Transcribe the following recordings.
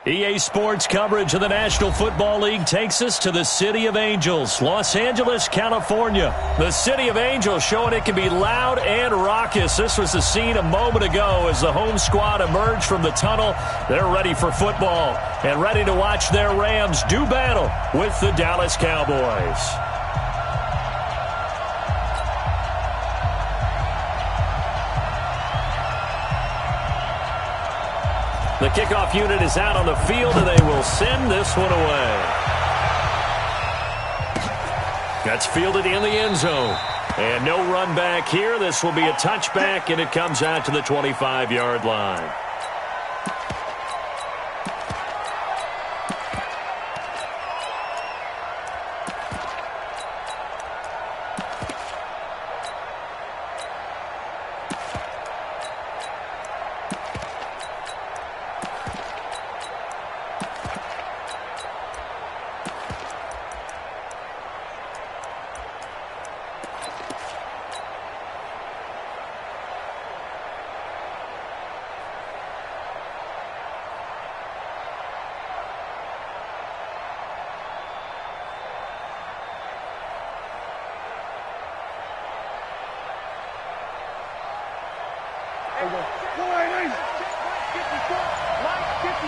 EA Sports coverage of the National Football League takes us to the City of Angels, Los Angeles, California. The City of Angels showing it can be loud and raucous. This was the scene a moment ago as the home squad emerged from the tunnel. They're ready for football and ready to watch their Rams do battle with the Dallas Cowboys. The kickoff unit is out on the field, and they will send this one away. That's fielded in the end zone. And no run back here. This will be a touchback, and it comes out to the 25-yard line.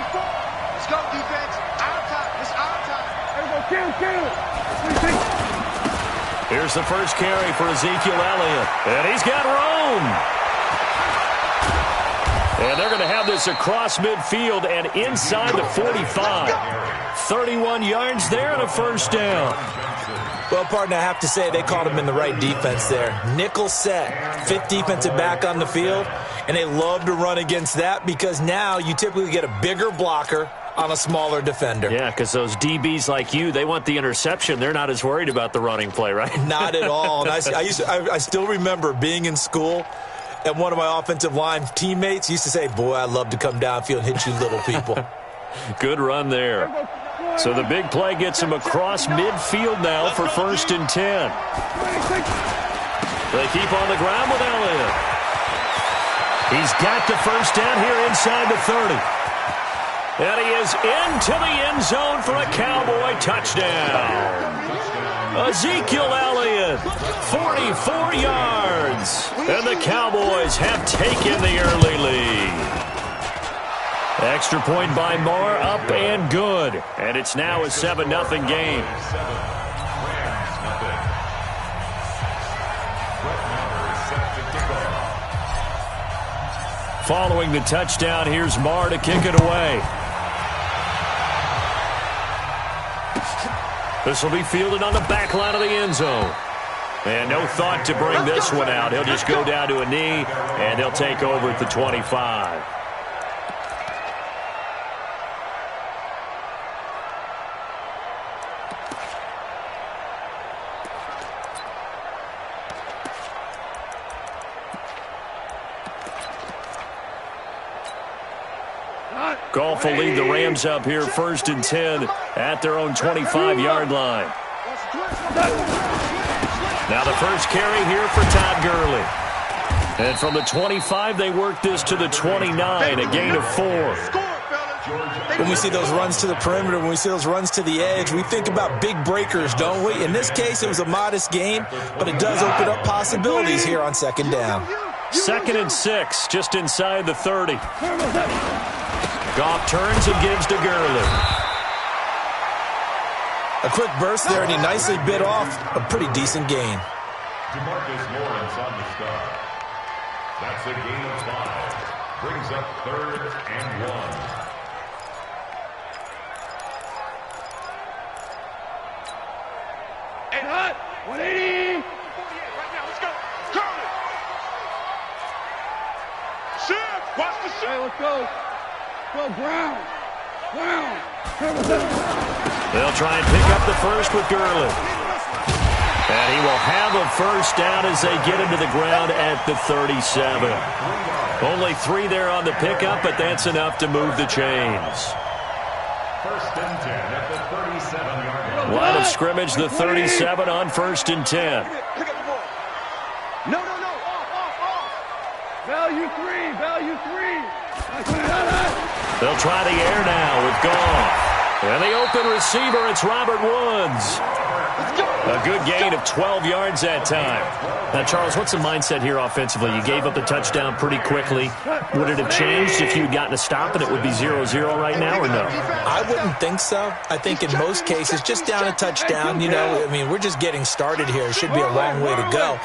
Let's go, defense. Our time. It's our time. Here's the first carry for Ezekiel Elliott. And he's got room. And they're going to have this across midfield and inside the 45. 31 yards there and a first down. Well, partner, I have to say they caught him in the right defense there. Nickel set, fifth defensive back on the field, and they love to run against that because now you typically get a bigger blocker on a smaller defender. Yeah, because those DBs like you, they want the interception. They're not as worried about the running play, right? Not at all. And I still remember being in school, and one of my offensive line teammates used to say, boy, I'd love to come downfield and hit you little people. Good run there. So the big play gets him across midfield now for 1st and 10. They keep on the ground with Elliott. He's got the first down here inside the 30. And he is into the end zone for a Cowboy touchdown. Ezekiel Elliott, 44 yards. And the Cowboys have taken the early lead. Extra point by Marr, up and good. And it's now a 7-0 game. Following the touchdown, here's Marr to kick it away. This will be fielded on the back line of the end zone. And no thought to bring this one out. He'll just go down to a knee, and they'll take over at the 25. Goff will lead the Rams up here 1st and 10 at their own 25-yard line. Now the first carry here for Todd Gurley. And from the 25, they work this to the 29, a gain of 4. When we see those runs to the perimeter, when we see those runs to the edge, we think about big breakers, don't we? In this case, it was a modest gain, but it does open up possibilities here on 2nd down. 2nd and 6, just inside the 30. Goff turns and gives to Gurley. A quick burst there, and he nicely bit off a pretty decent gain. DeMarcus Lawrence on the start. That's a gain of 5. Brings up 3rd and 1. And hot. 180. 48 right now. Let's go. Curly. Shift. Watch the shift. Hey, let's go. Go, Brown. They'll try and pick up the first with Gurley. And he will have a first down as they get him to the ground at the 37. Only 3 there on the pickup, but that's enough to move the chains. 1st and 10 at the 37-yard line. Line of scrimmage, the 37 on 1st and 10. Pick up the ball. No. Off. Value 3. They'll try the air now with Goff. And the open receiver, it's Robert Woods. A good gain of 12 yards that time. Now, Charles, what's the mindset here offensively? You gave up the touchdown pretty quickly. Would it have changed if you had gotten a stop and it would be 0-0 right now, or no? I wouldn't think so. I think in most cases, just down a touchdown, we're just getting started here. It should be a long way to go.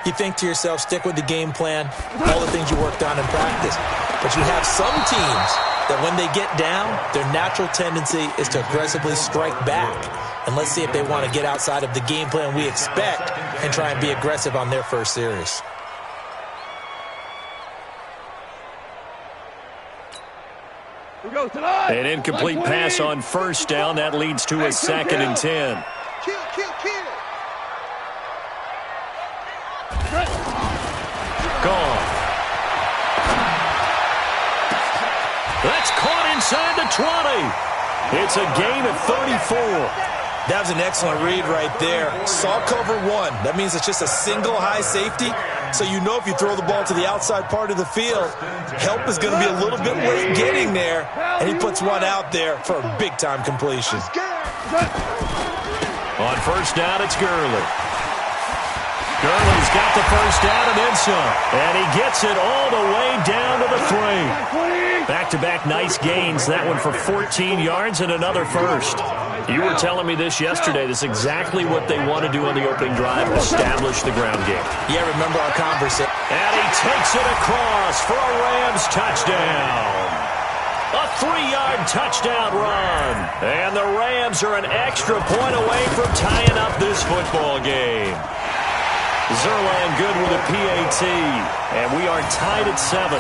You think to yourself, stick with the game plan, all the things you worked on in practice. But you have some teams that when they get down, their natural tendency is to aggressively strike back. And let's see if they want to get outside of the game plan we expect and try and be aggressive on their first series. An incomplete pass on first down. That leads to a 2nd and 10. Gone. That's caught inside the 20. It's a gain of 34. That was an excellent read right there. Saw cover one. That means it's just a single high safety. So you know if you throw the ball to the outside part of the field, help is going to be a little bit late getting there. And he puts one out there for a big-time completion. On first down, it's Gurley. Gurley's got the first down and then some. And he gets it all the way down to the 3. Back-to-back nice gains. That one for 14 yards and another first. You were telling me this yesterday. This is exactly what they want to do on the opening drive, establish the ground game. Yeah, remember our conversation. And he takes it across for a Rams touchdown. A 3-yard touchdown run. And the Rams are an extra point away from tying up this football game. Zerline good with a PAT. And we are tied at 7.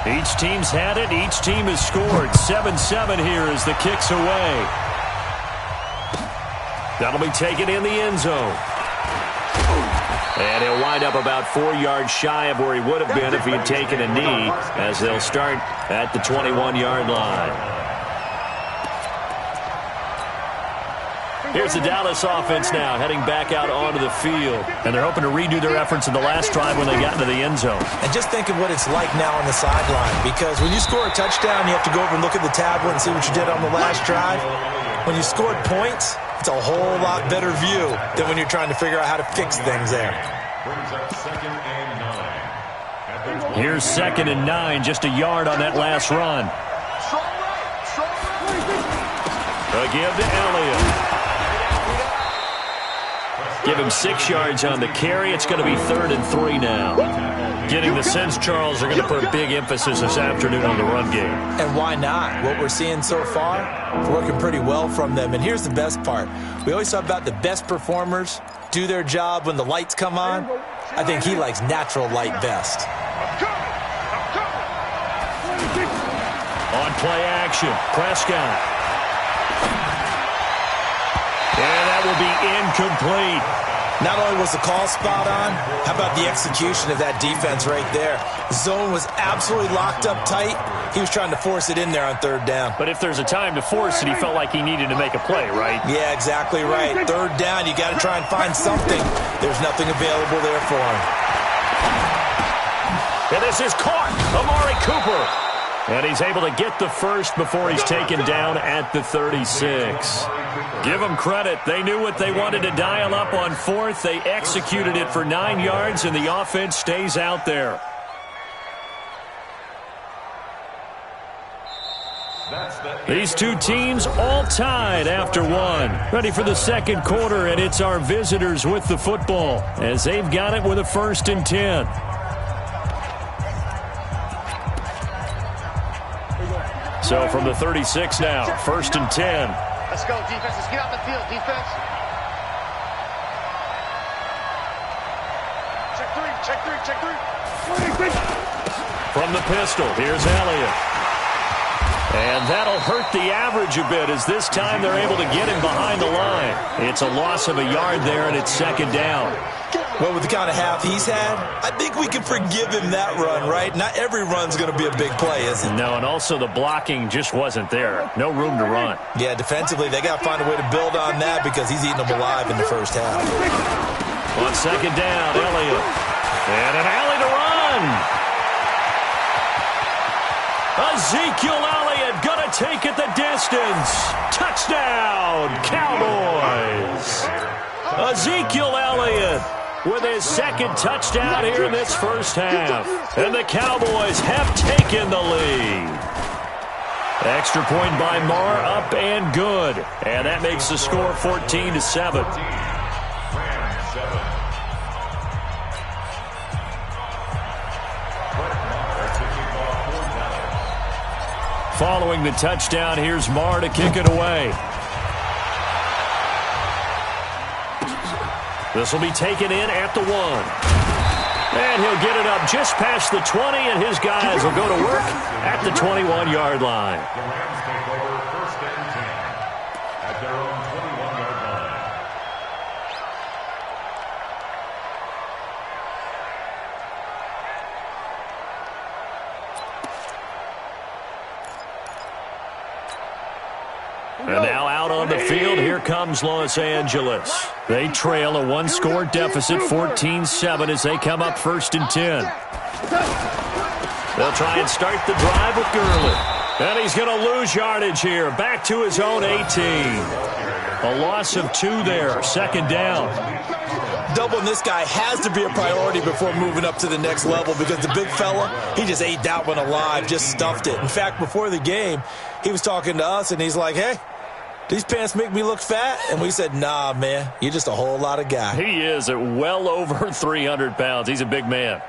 Each team's had it. Each team has scored. 7-7 here as the kick's away. That'll be taken in the end zone. And he'll wind up about 4 yards shy of where he would have been if he had taken a knee, as they'll start at the 21-yard line. Here's the Dallas offense now, heading back out onto the field. And they're hoping to redo their efforts in the last drive when they got into the end zone. And just think of what it's like now on the sideline. Because when you score a touchdown, you have to go over and look at the tablet and see what you did on the last drive. When you scored points, it's a whole lot better view than when you're trying to figure out how to fix things there. Here's 2nd and 9, just a yard on that last run. A give to Elliott. Give him 6 yards on the carry. It's going to be 3rd and 3 now. Getting the sense, Charles, they're going to put a big emphasis this afternoon on the run game. And why not? What we're seeing so far, it's working pretty well from them. And here's the best part. We always talk about the best performers do their job when the lights come on. I think he likes natural light best. On play action, Prescott. And that will be incomplete. Not only was the call spot on, how about the execution of that defense right there? The zone was absolutely locked up tight. He was trying to force it in there on 3rd down. But if there's a time to force it, he felt like he needed to make a play, right? Yeah, exactly right. 3rd down, you got to try and find something. There's nothing available there for him. And this is caught. Amari Cooper. And he's able to get the first before he's taken down at the 36. Give them credit. They knew what they wanted to dial up on 4th. They executed it for 9 yards, and the offense stays out there. These two teams all tied after 1. Ready for the 2nd quarter, and it's our visitors with the football as they've got it with a 1st and 10. So from the 36 now, 1st and 10. Let's go, defense. Let's get out the field, defense. Check three. From the pistol, here's Elliott. And that'll hurt the average a bit as this time they're able to get him behind the line. It's a loss of a yard there, and it's 2nd down. Well, with the kind of half he's had, I think we can forgive him that run, right? Not every run's going to be a big play, is it? No, and also the blocking just wasn't there. No room to run. Yeah, defensively, they got to find a way to build on that because he's eating them alive in the first half. On 2nd down, Elliott. And an alley to run. Ezekiel Elliott going to take it the distance. Touchdown, Cowboys. Ezekiel Elliott with his second touchdown here in this first half. And the Cowboys have taken the lead. Extra point by Marr, up and good. And that makes the score 14-7. Following the touchdown, here's Marr to kick it away. This will be taken in at the 1. And he'll get it up just past the 20, and his guys will go to work at the 21-yard line. The Rams take over 1st and 10 at their own 21-yard line. And now out on the field, here comes Los Angeles. They trail a one-score deficit, 14-7, as they come up 1st and 10. They'll try and start the drive with Gurley. And he's going to lose yardage here, back to his own 18. A loss of 2 there, 2nd down. Doubling this guy has to be a priority before moving up to the next level because the big fella, he just ate that one alive, just stuffed it. In fact, before the game, he was talking to us, and he's like, hey, these pants make me look fat? And we said, nah, man, you're just a whole lot of guy. He is at well over 300 pounds. He's a big man.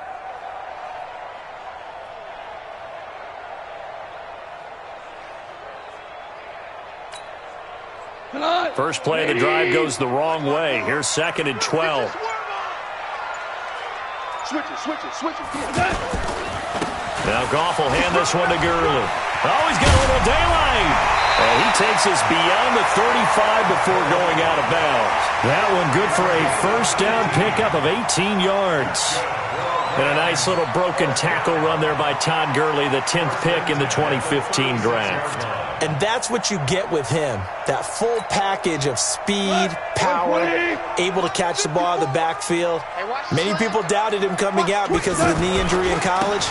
First play of the drive goes the wrong way. Here's 2nd and 12. Switch it. Now Goff will hand this one to Gurley. Oh, he's got a little daylight. And he takes us beyond the 35 before going out of bounds. That one good for a 1st down pickup of 18 yards. And a nice little broken tackle run there by Todd Gurley, the 10th pick in the 2015 draft. And that's what you get with him, that full package of speed, power, able to catch the ball in the backfield. Many people doubted him coming out because of the knee injury in college.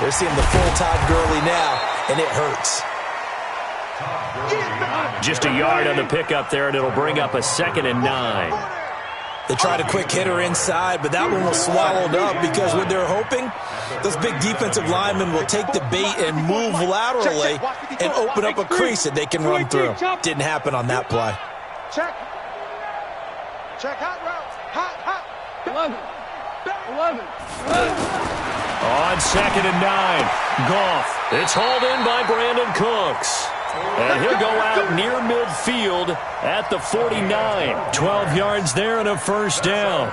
They're seeing the full Todd Gurley now, and it hurts. Just a yard on the pickup there, and it'll bring up a 2nd and 9. They tried a quick hitter inside, but that one was swallowed up because when they're hoping, those big defensive linemen will take the bait and move laterally and open up a crease that they can run through. Didn't happen on that play. Check hot route. 11. On 2nd and 9, Goff. It's hauled in by Brandon Cooks. And he'll go out near midfield at the 49. 12 yards there and a 1st down.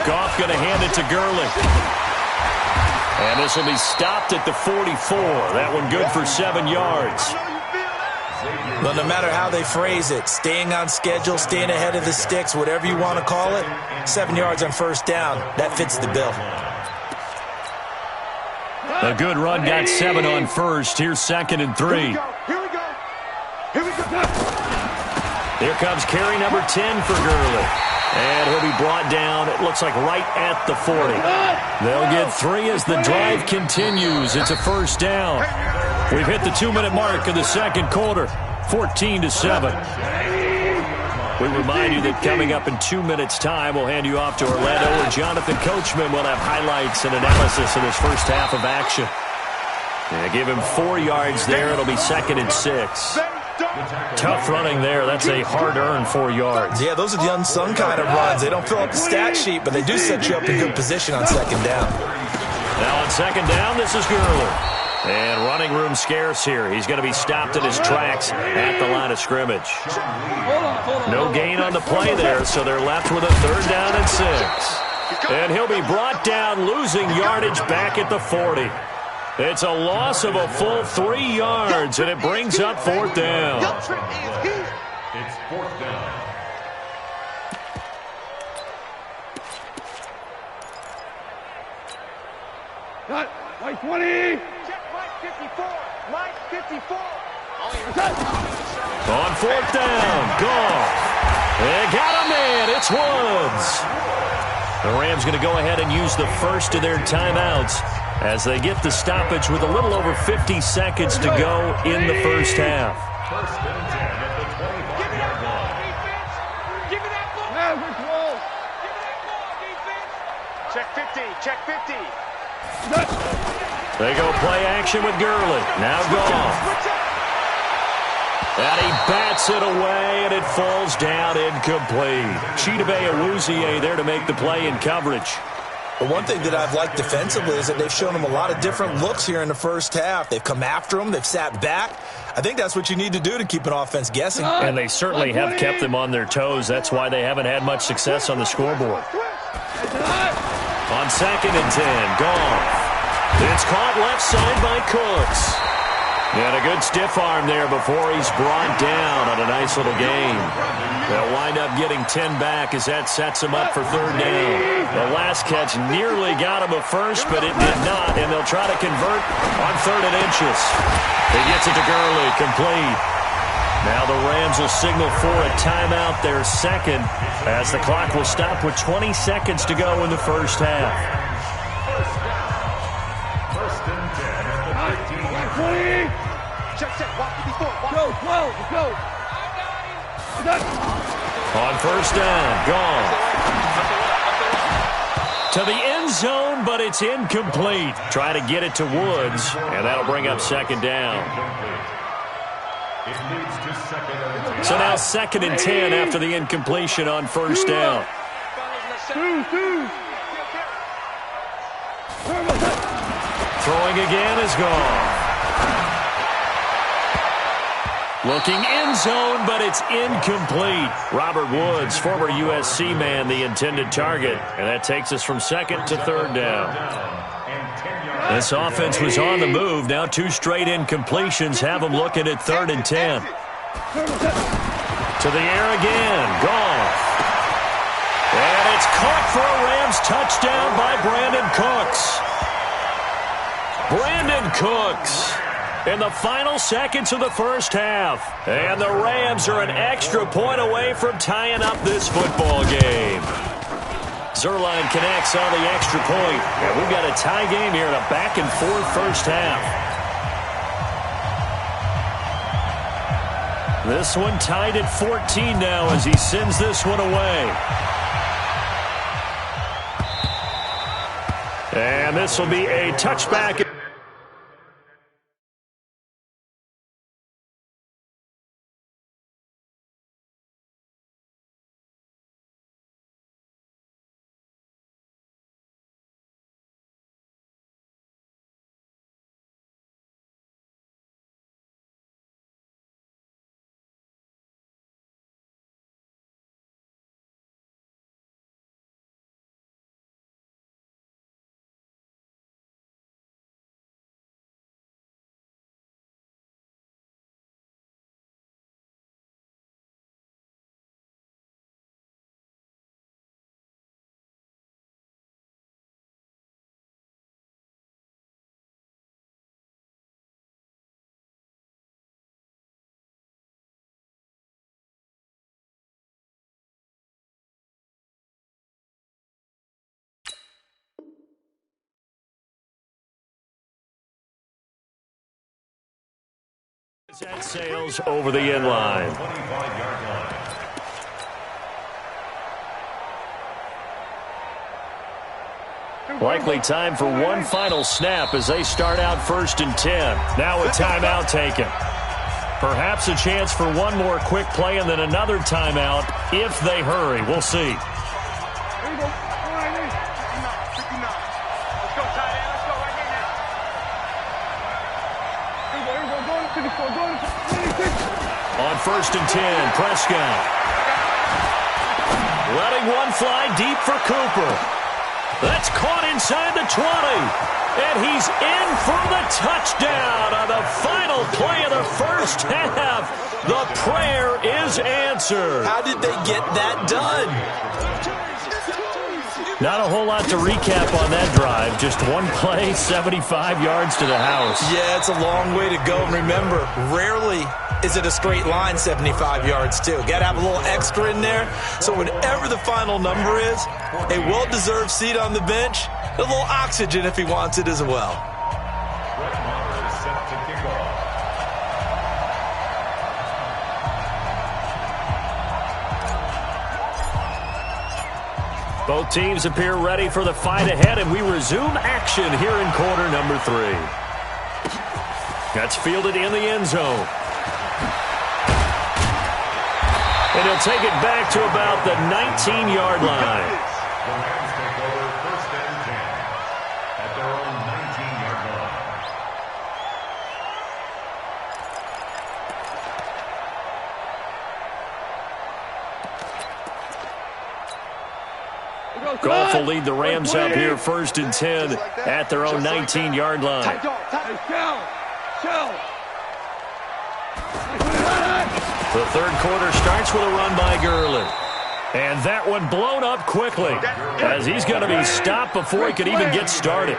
Goff going to hand it to Gurley. And this will be stopped at the 44. That one good for 7 yards. Well, no matter how they phrase it, staying on schedule, staying ahead of the sticks, whatever you want to call it, 7 yards on 1st down, that fits the bill. A good run, got 7 on 1st. Here's 2nd and 3. Here we go. Here comes carry number 10 for Gurley. And he'll be brought down, it looks like right at the 40. They'll get 3 as the drive continues. It's a 1st down. We've hit the 2-minute mark of the 2nd quarter. 14-7. We remind you that coming up in 2 minutes' time, we'll hand you off to Orlando, where Jonathan Coachman will have highlights and analysis of this first half of action. Yeah, give him 4 yards there. It'll be 2nd and 6. Tough running there. That's a hard-earned 4 yards. Yeah, those are the unsung kind of runs. They don't fill up the stat sheet, but they do set you up in good position on 2nd down. Now on 2nd down, this is Gurley. And running room scarce here. He's going to be stopped in his tracks at the line of scrimmage. No gain on the play there, so they're left with a 3rd down and 6. And he'll be brought down, losing yardage back at the 40. It's a loss of a full 3 yards, and it brings up 4th down. It's 4th down. Cut. Mike 20. Check Mike 54. Mike 54. On fourth down, Goff. They got a man. It's Woods. The Rams going to go ahead and use the first of their timeouts as they get the stoppage with a little over 50 seconds to go in the first half. First and 10 at the 25-yard line. Give me that ball. Yeah, we're close. Give me that ball, defense. Check 50. Check 50. They go play action with Gurley. Now Goff. And he bats it away, and it falls down incomplete. Chidobe Awuzie there to make the play in coverage. The one thing that I've liked defensively is that they've shown him a lot of different looks here in the first half. They've come after him. They've sat back. I think that's what you need to do to keep an offense guessing. And they certainly have kept them on their toes. That's why they haven't had much success on the scoreboard. On second and 10, Goff. It's caught left side by Cooks. And a good stiff arm there before he's brought down on a nice little gain. They'll wind up getting 10 back as that sets him up for third down. The last catch nearly got him a first, but it did not, and they'll try to convert on third and inches. He gets it to Gurley, complete. Now the Rams will signal for a timeout, their second, as the clock will stop with 20 seconds to go in the first half. First and 10 at the 15-yard line. Check, walk 54. Go. On first down, Goff. To the end zone, but it's incomplete. Try to get it to Woods, and that'll bring up second down. It leads to second and 10. So now second and 10 after the incompletion on first down. Throwing again is Goff. Looking end zone, but it's incomplete. Robert Woods, former USC man, the intended target. And that takes us from second to third down. This offense was on the move. Now two straight incompletions have them looking at third and 10. To the air again. Goff. And it's caught for a Rams touchdown by Brandon Cooks. Brandon Cooks in the final seconds of the first half. And the Rams are an extra point away from tying up this football game. Zerline connects on the extra point. And we've got a tie game here in a back-and-forth first half. This one tied at 14 now as he sends this one away. And this will be a touchback. That sails over the end line. 25-yard line. Likely time for one final snap as they start out first and 10. Now a timeout taken. Perhaps a chance for one more quick play and then another timeout if they hurry. We'll see. On first and 10, Prescott. Letting one fly deep for Cooper. That's caught inside the 20. And he's in for the touchdown on the final play of the first half. The prayer is answered. How did they get that done? Not a whole lot to recap on that drive. Just one play, 75 yards to the house. Yeah, it's a long way to go. And remember, rarely is it a straight line 75 yards, too. Got to have a little extra in there. So whatever the final number is, a well-deserved seat on the bench, a little oxygen if he wants it as well. Both teams appear ready for the fight ahead, and we resume action here in quarter number 3. That's fielded in the end zone. And he'll take it back to about the 19-yard line. The Rams take over 1st and 10 at their own 19-yard line. Goff will lead the Rams up here 1st and 10 at their own 19-yard line. The third quarter starts with a run by Gurley. And that one blown up quickly as he's going to be stopped before he could even get started.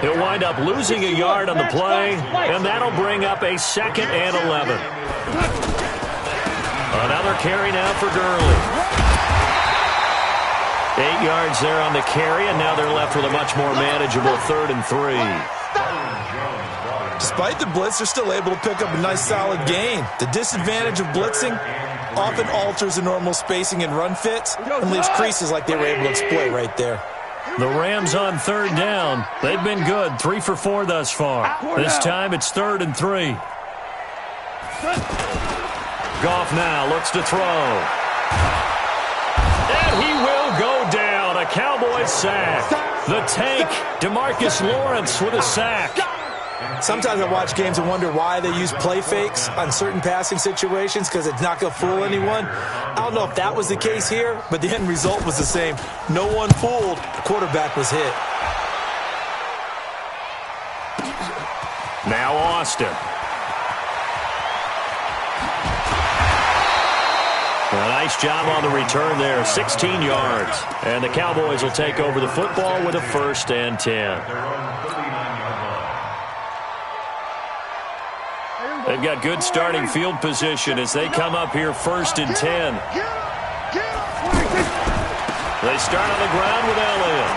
He'll wind up losing a yard on the play, and that'll bring up a 2nd and 11. Another carry now for Gurley. 8 yards there on the carry, and now they're left with a much more manageable 3rd and 3. Despite the blitz, they're still able to pick up a nice solid gain. The disadvantage of blitzing often alters the normal spacing and run fits and leaves creases like they were able to exploit right there. The Rams on 3rd down. They've been good, 3 for 4 thus far. This time it's 3rd and 3. Goff now looks to throw. And he will go down. A Cowboys sack. The tank, DeMarcus Lawrence with a sack. Sometimes I watch games and wonder why they use play fakes on certain passing situations because it's not going to fool anyone. I don't know if that was the case here, but the end result was the same. No one fooled. The quarterback was hit. Now Austin. A nice job on the return there, 16 yards. And the Cowboys will take over the football with a 1st and 10. They've got good starting field position as they come up here 1st and 10. They start on the ground with Elliott.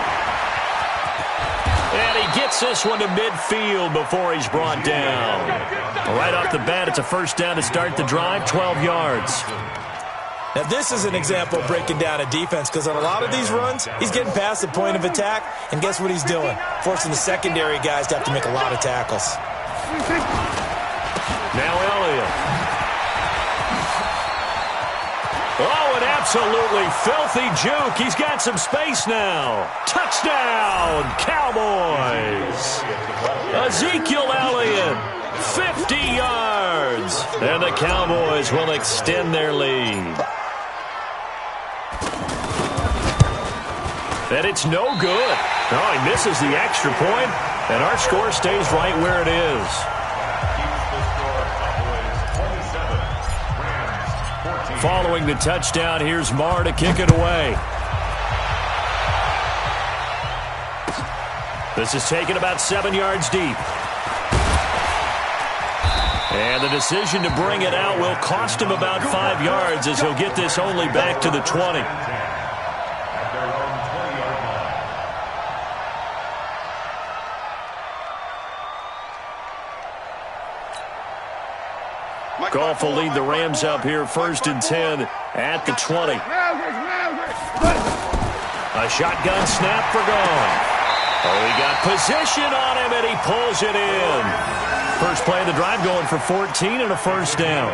And he gets this one to midfield before he's brought down. Right off the bat, it's a 1st down to start the drive, 12 yards. Now, this is an example of breaking down a defense because on a lot of these runs, he's getting past the point of attack, and guess what he's doing? Forcing the secondary guys to have to make a lot of tackles. Now Elliott. Oh, an absolutely filthy juke. He's got some space now. Touchdown, Cowboys. Ezekiel Elliott, 50 yards. And the Cowboys will extend their lead. And it's no good. Oh, he misses the extra point, and our score stays right where it is. Following the touchdown, here's Marr to kick it away. This is taken about 7 yards deep. And the decision to bring it out will cost him about 5 yards as he'll get this only back to the 20. Goff will lead the Rams up here 1st and 10 at the 20. A shotgun snap for Goff. Oh, he got position on him, and he pulls it in. First play of the drive going for 14 and a 1st down.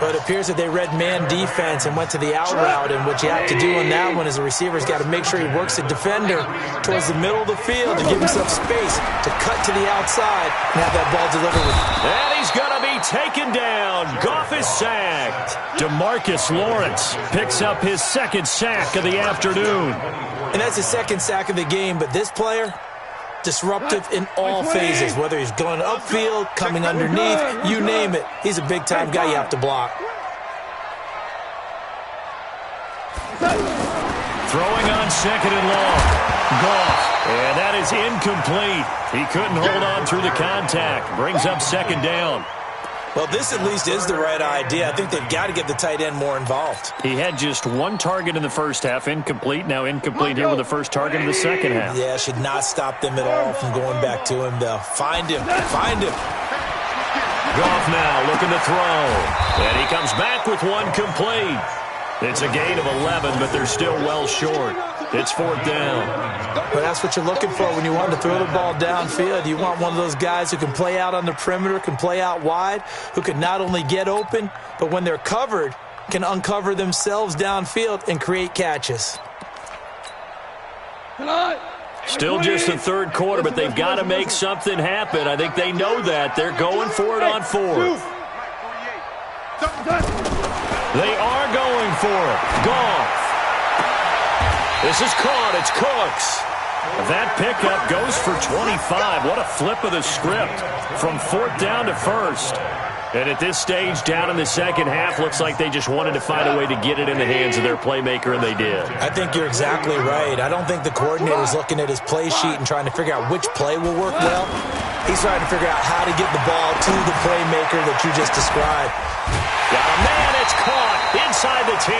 But it appears that they read man defense and went to the out route, and what you have to do on that one is the receiver's got to make sure he works the defender towards the middle of the field to give himself space to cut to the outside and have that ball delivered. And he's going to be taken down. Goff is sacked. DeMarcus Lawrence picks up his 2nd sack of the afternoon. And that's his 2nd sack of the game, but this player, disruptive in all phases, whether he's going upfield, coming underneath, you name it. He's a big-time guy you have to block. Throwing on second and long. Goff. And that is incomplete. He couldn't hold on through the contact. Brings up second down. Well, this at least is the right idea. I think they've got to get the tight end more involved. He had just one target in the first half, incomplete. Now incomplete here with the first target in the second half. Yeah, should not stop them at all from going back to him, though. Find him. Find him. Goff now looking to throw. And he comes back with one complete. It's a gain of 11, but they're still well short. It's fourth down. Well, that's what you're looking for when you want to throw the ball downfield. You want one of those guys who can play out on the perimeter, can play out wide, who can not only get open, but when they're covered, can uncover themselves downfield and create catches. Still just the third quarter, but they've got to make something happen. I think they know that. They're going for it on fourth. They are going for it. Goff. This is caught. It's Cooks. That pickup goes for 25. What a flip of the script from fourth down to first. And at this stage, down in the second half, looks like they just wanted to find a way to get it in the hands of their playmaker, and they did. I think you're exactly right. I don't think the coordinator's looking at his play sheet and trying to figure out which play will work well. He's trying to figure out how to get the ball to the playmaker that you just described. Got a man, it's caught inside the 10.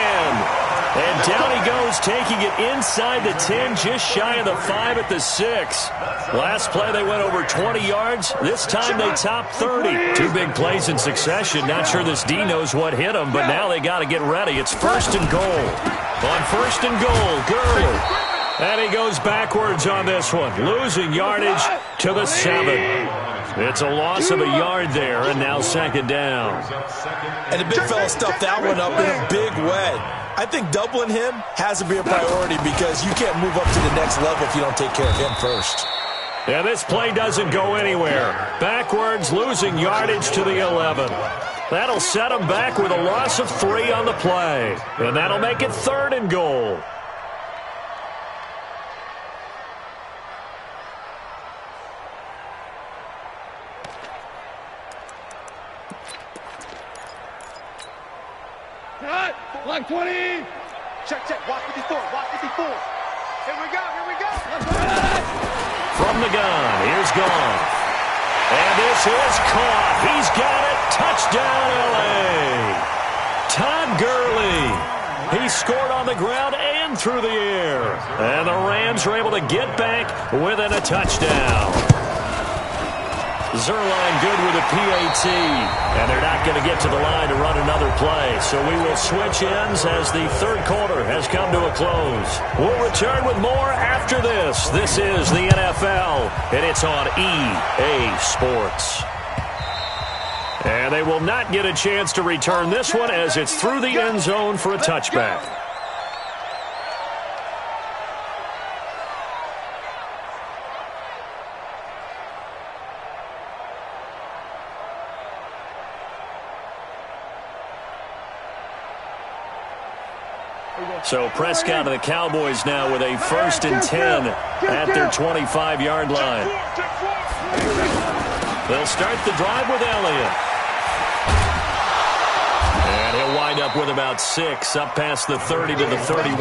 And down he goes, taking it inside the 10, just shy of the 5 at the 6. Last play, they went over 20 yards. This time, they topped 30. Two big plays in succession. Not sure this D knows what hit them, but now they got to get ready. It's first and goal. On first and goal, Gurley. And he goes backwards on this one, losing yardage to the 7. It's a loss of a yard there, and now second down. And the big fella stuffed that one up in a big way. I think doubling him has to be a priority because you can't move up to the next level if you don't take care of him first. Yeah, this play doesn't go anywhere. Backwards, losing yardage to the 11. That'll set him back with a loss of 3 on the play. And that'll make it third and goal. Block 20. Check, check. Watch 54. Watch 54. Here we go. Here we go. From the gun, here's Goff. And this is caught. He's got it. Touchdown, L.A. Todd Gurley. He scored on the ground and through the air. And the Rams are able to get back within a touchdown. Zerline good with a PAT, and they're not going to get to the line to run another play. So we will switch ends as the third quarter has come to a close. We'll return with more after this. This is the NFL, and it's on EA Sports. And they will not get a chance to return this one as it's through the end zone for a touchback. So Prescott and the Cowboys now with a first and 10 at their 25-yard line. They'll start the drive with Elliott. And he'll wind up with about 6, up past the 30 to the 31.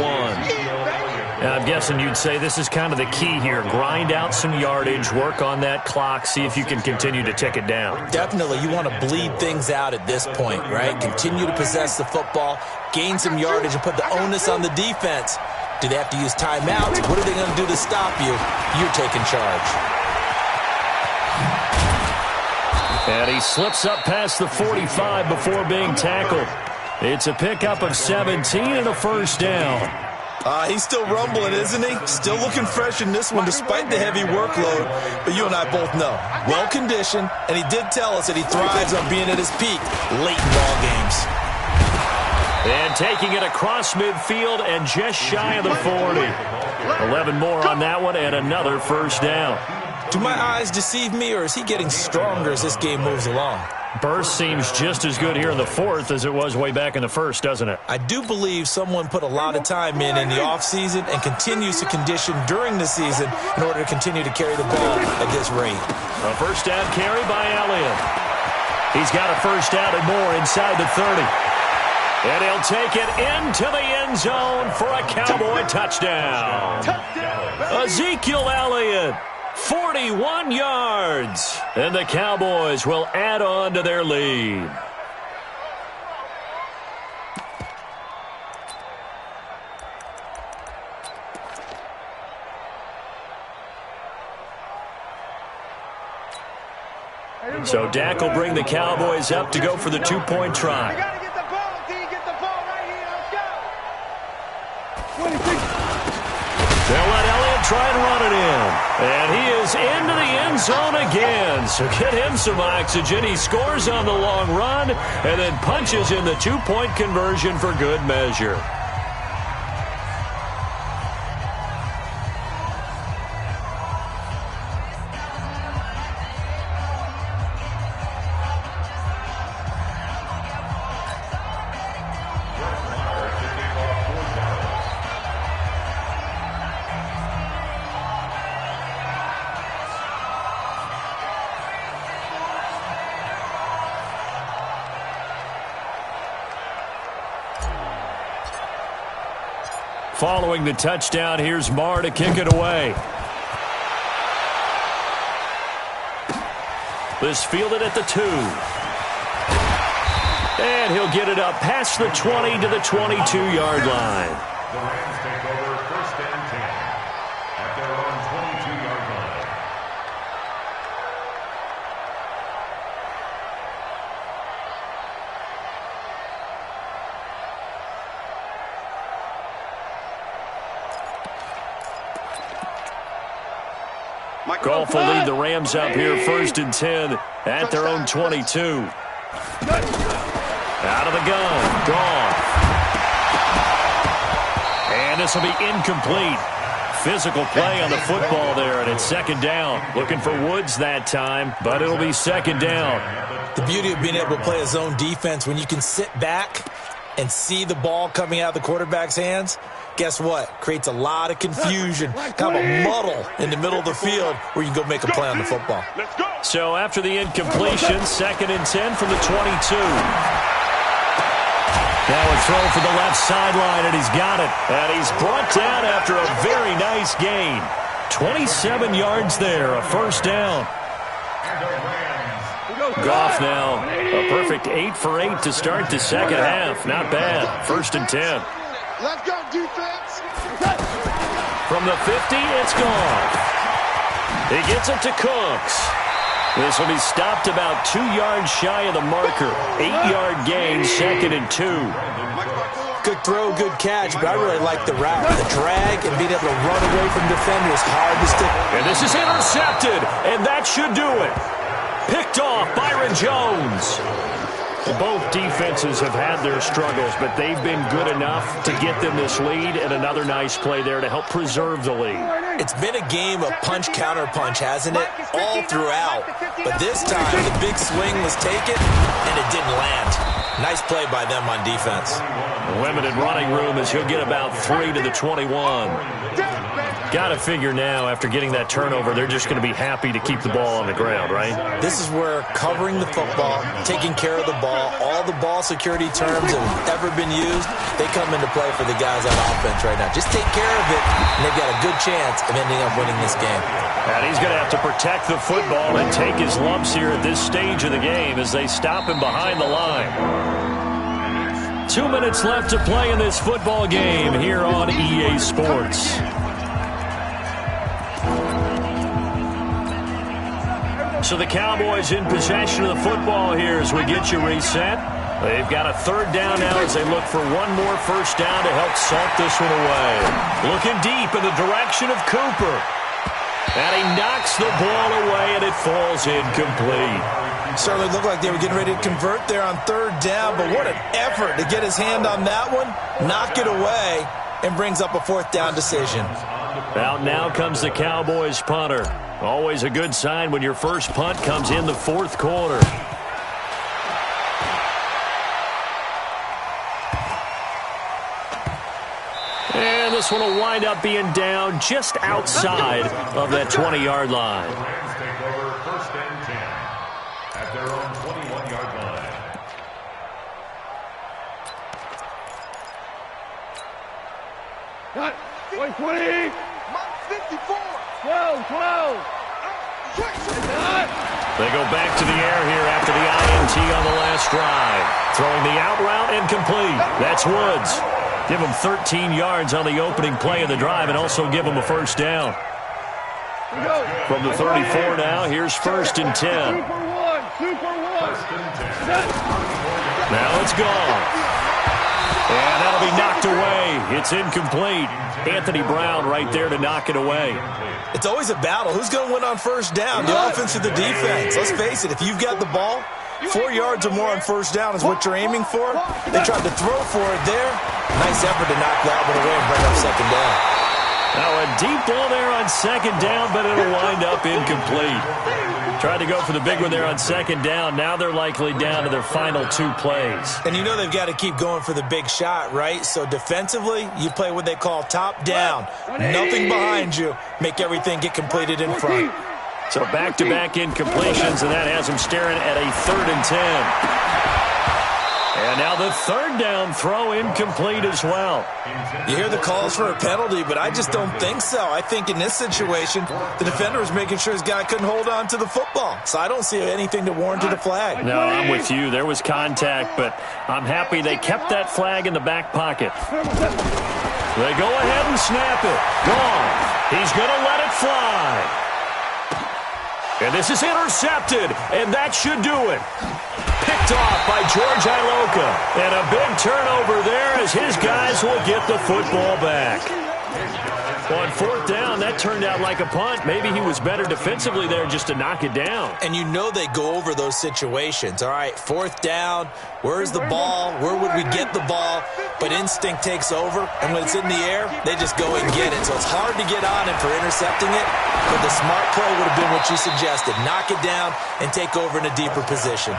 Now, I'm guessing you'd say this is kind of the key here. Grind out some yardage, work on that clock, see if you can continue to tick it down. Definitely. You want to bleed things out at this point, right? Continue to possess the football, gain some yardage, and put the onus on the defense. Do they have to use timeouts? What are they going to do to stop you? You're taking charge. And he slips up past the 45 before being tackled. It's a pickup of 17 and a first down. He's still rumbling, isn't he? Still looking fresh in this one despite the heavy workload. But you and I both know, well-conditioned, and he did tell us that he thrives on being at his peak late in ball games. And taking it across midfield and just shy of the 40. 11 more on that one and another first down. Do my eyes deceive me, or is he getting stronger as this game moves along? Burst seems just as good here in the fourth as it was way back in the first, doesn't it? I do believe someone put a lot of time in the offseason and continues to condition during the season in order to continue to carry the ball at this rate. A first down carry by Elliott. He's got a first down and more inside the 30. And he'll take it into the end zone for a Cowboy touchdown. Ezekiel Elliott, 41 yards. And the Cowboys will add on to their lead. So Dak will bring the Cowboys up to go for the two-point try. You got to get the ball until you get the ball right here. Let's go. They'll let Elliott try and run it in. And he is into the end zone again. So get him some oxygen. He scores on the long run and then punches in the two-point conversion for good measure. Following the touchdown, here's Marr to kick it away. This fielded at the 2. And he'll get it up past the 20 to the 22-yard line. The Rams take over first and 10 at their own 22-yard line. Goff will lead the Rams up here first and 10 at their own 22. Out of the gun, Goff. And this will be incomplete. Physical play on the football there, and it's second down. Looking for Woods that time, but it'll be second down. The beauty of being able to play a zone defense, when you can sit back and see the ball coming out of the quarterback's hands, guess what? Creates a lot of confusion, kind of a muddle in the middle of the field where you can go make a play on the football. So after the incompletion, second and 10 from the 22. Now a throw for the left sideline, and he's got it. And he's brought down after a very nice gain. 27 yards there, a first down. Goff now, a perfect 8 for 8 to start the second half. Not bad. First and 10. Let's go, defense. From the 50, it's Goff. He gets it to Cooks. This will be stopped about 2 yards shy of the marker. 8-yard gain, second and 2. Good throw, good catch, but I really like the route. The drag and being able to run away from defenders, hard to stick. And this is intercepted, and that should do it. Picked off Byron Jones. Both defenses have had their struggles, but they've been good enough to get them this lead, and another nice play there to help preserve the lead. It's been a game of punch-counter-punch, hasn't it? All throughout. But this time, the big swing was taken, and it didn't land. Nice play by them on defense. Limited running room as he'll get about 3 to the 21. Got to figure now, after getting that turnover, they're just going to be happy to keep the ball on the ground, right? This is where covering the football, taking care of the ball, all the ball security terms that have ever been used, they come into play for the guys on offense right now. Just take care of it, and they've got a good chance of ending up winning this game. And he's going to have to protect the football and take his lumps here at this stage of the game as they stop him behind the line. 2 minutes left to play in this football game here on EA Sports. So the Cowboys in possession of the football here as we get you reset. They've got a third down now as they look for one more first down to help salt this one away. Looking deep in the direction of Cooper. And he knocks the ball away, and it falls incomplete. Certainly looked like they were getting ready to convert there on third down, but what an effort to get his hand on that one, knock it away, and brings up a fourth down decision. Out now comes the Cowboys punter. Always a good sign when your first punt comes in the fourth quarter. And this one will wind up being down just outside of that 20-yard line. The Rams take over first and 10 at their own 21-yard line. Got 120. 54. 12. They go back to the air here after the INT on the last drive. Throwing the out route incomplete. That's Woods. Give him 13 yards on the opening play of the drive and also give him a first down. From the 34 now, here's 1st and 10. Super one. Now it's gone. And that'll be knocked away. It's incomplete. Anthony Brown right there to knock it away. It's always a battle. Who's going to win on first down? The offense or the defense? Let's face it, if you've got the ball, 4 yards or more on first down is what you're aiming for. They tried to throw for it there. Nice effort to knock that one away and bring up second down. Now a deep ball there on second down, but it'll wind up incomplete. Tried to go for the big one there on second down. Now they're likely down to their final 2 plays. And you know they've got to keep going for the big shot, right? So defensively, you play what they call top down. Nothing behind you. Make everything get completed in front. So back-to-back incompletions, and that has them staring at a 3rd and 10. And now the 3rd down throw incomplete as well. You hear the calls for a penalty, but I just don't think so. I think in this situation, the defender was making sure his guy couldn't hold on to the football. So I don't see anything to warrant a flag. No, I'm with you. There was contact, but I'm happy they kept that flag in the back pocket. They go ahead and snap it. Gone. He's going to let it fly. And this is intercepted, and that should do it. Picked off by George Iloka. And a big turnover there as his guys will get the football back. On 4th down, that turned out like a punt. Maybe he was better defensively there just to knock it down. And you know they go over those situations. All right, 4th down, where's the ball? Where would we get the ball? But instinct takes over, and when it's in the air, they just go and get it. So it's hard to get on him for intercepting it, but the smart play would have been what you suggested. Knock it down and take over in a deeper position.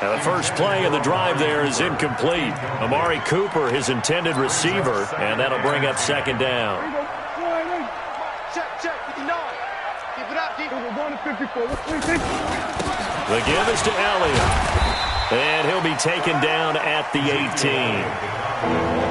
Now the first play of the drive there is incomplete. Amari Cooper, his intended receiver, and that'll bring up 2nd down. Check. 59. Keep it up, keep it. We're going to 54. The give is to Elliott. And he'll be taken down at the 18.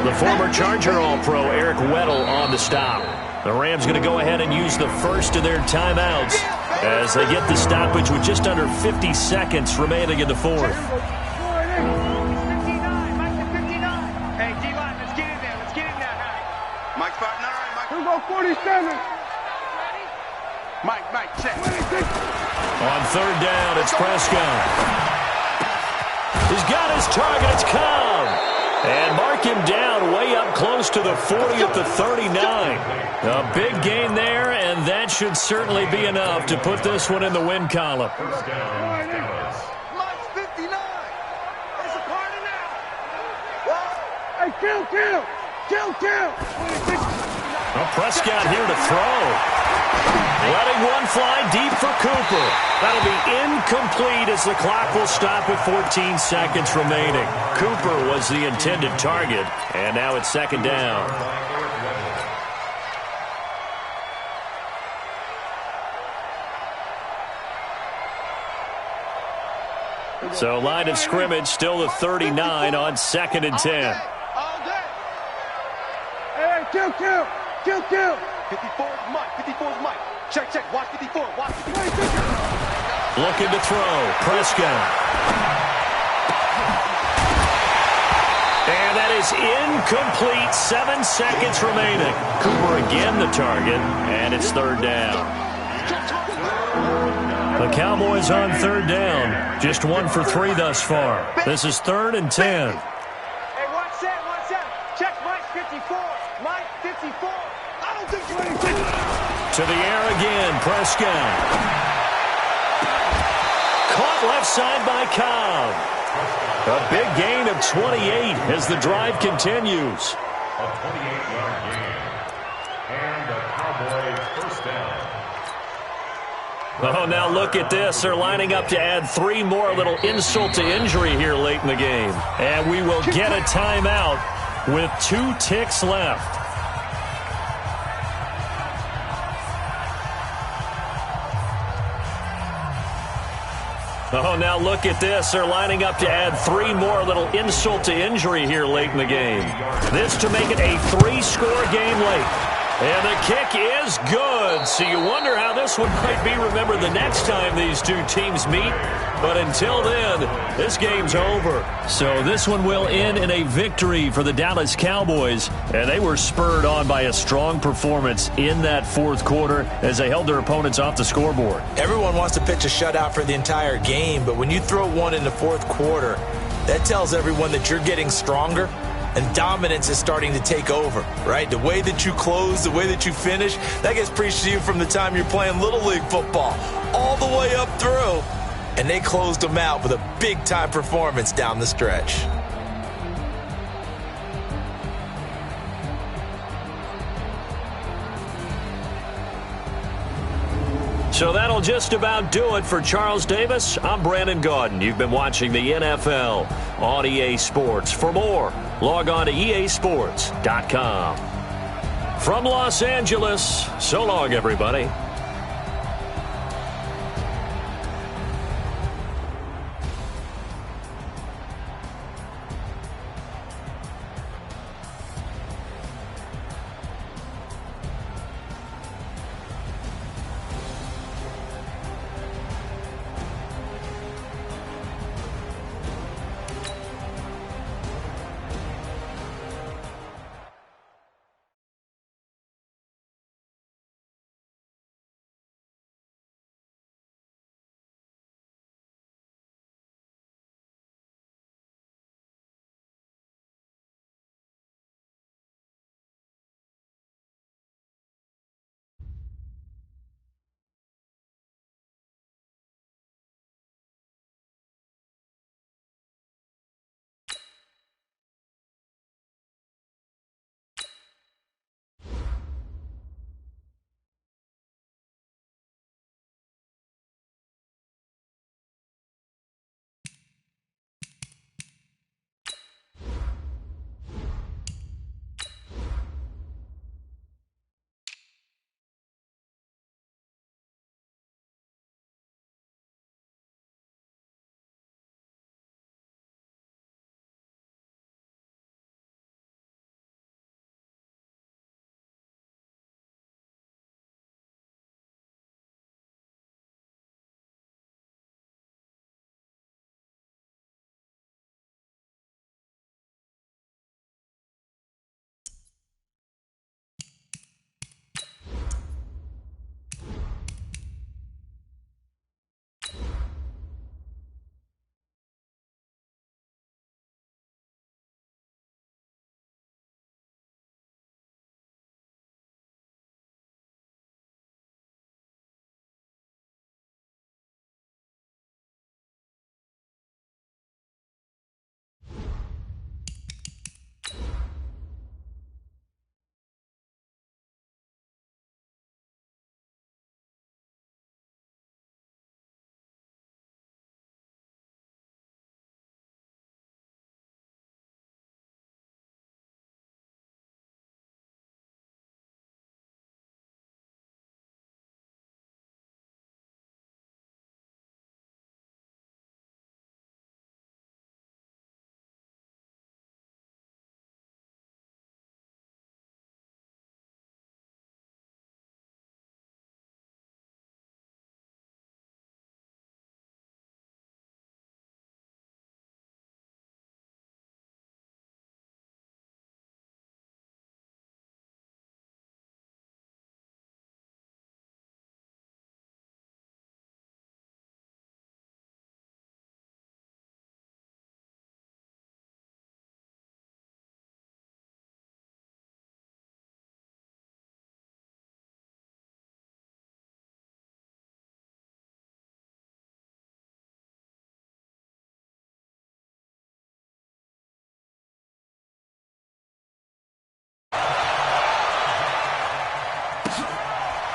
The former Charger All-Pro Eric Weddle on the stop. The Rams going to go ahead and use the first of their timeouts as they get the stoppage with just under 50 seconds remaining in the 4th. 59. Mike to 59. Hey, D-line, let's get in there. Let's get in there. Mike 59. Mike. We'll go 47. Mike, check. On 3rd down, it's Prescott. He's got his target. It's Cobb. And mark him down way up close to the 40 at the 39. A big gain there, and that should certainly be enough to put this one in the win column. Mike's 59. It's a party now. Hey, kill. Well, Prescott here to throw. Letting one fly deep for Cooper. That'll be incomplete as the clock will stop with 14 seconds remaining. Cooper was the intended target, and now it's 2nd down. So line of scrimmage still the 39 on 2nd and 10. All day. Hey, kill. 54's Mike. Check. Watch 54. Looking to throw. Prescott. And that is incomplete. 7 seconds remaining. Cooper again the target, and it's 3rd down. The Cowboys on 3rd down. Just 1 for 3 thus far. This is 3rd and 10. Hey, watch that. Check Mike 54. Mike 54. I don't think you're anything. To the air again, Prescott. Caught left side by Cobb. A big gain of 28 as the drive continues. A 28-yard gain. And the Cowboys first down. Oh, now look at this. They're lining up to add 3 more, little insult to injury here late in the game. And we will get a timeout with 2 ticks left. Oh, now look at this. They're lining up to add 3 more. A little insult to injury here late in the game. This to make it a 3-score game late. And the kick is good. So you wonder how this one might be remembered the next time these two teams meet. But until then, this game's over. So this one will end in a victory for the Dallas Cowboys. And they were spurred on by a strong performance in that fourth quarter as they held their opponents off the scoreboard. Everyone wants to pitch a shutout for the entire game, but when you throw one in the fourth quarter, that tells everyone that you're getting stronger and dominance is starting to take over, right? The way that you close, the way that you finish, that gets preached to you from the time you're playing Little League football all the way up through. And they closed them out with a big-time performance down the stretch. So that'll just about do it for Charles Davis. I'm Brandon Gaudin. You've been watching the NFL on EA Sports. For more, log on to easports.com. From Los Angeles, so long, everybody.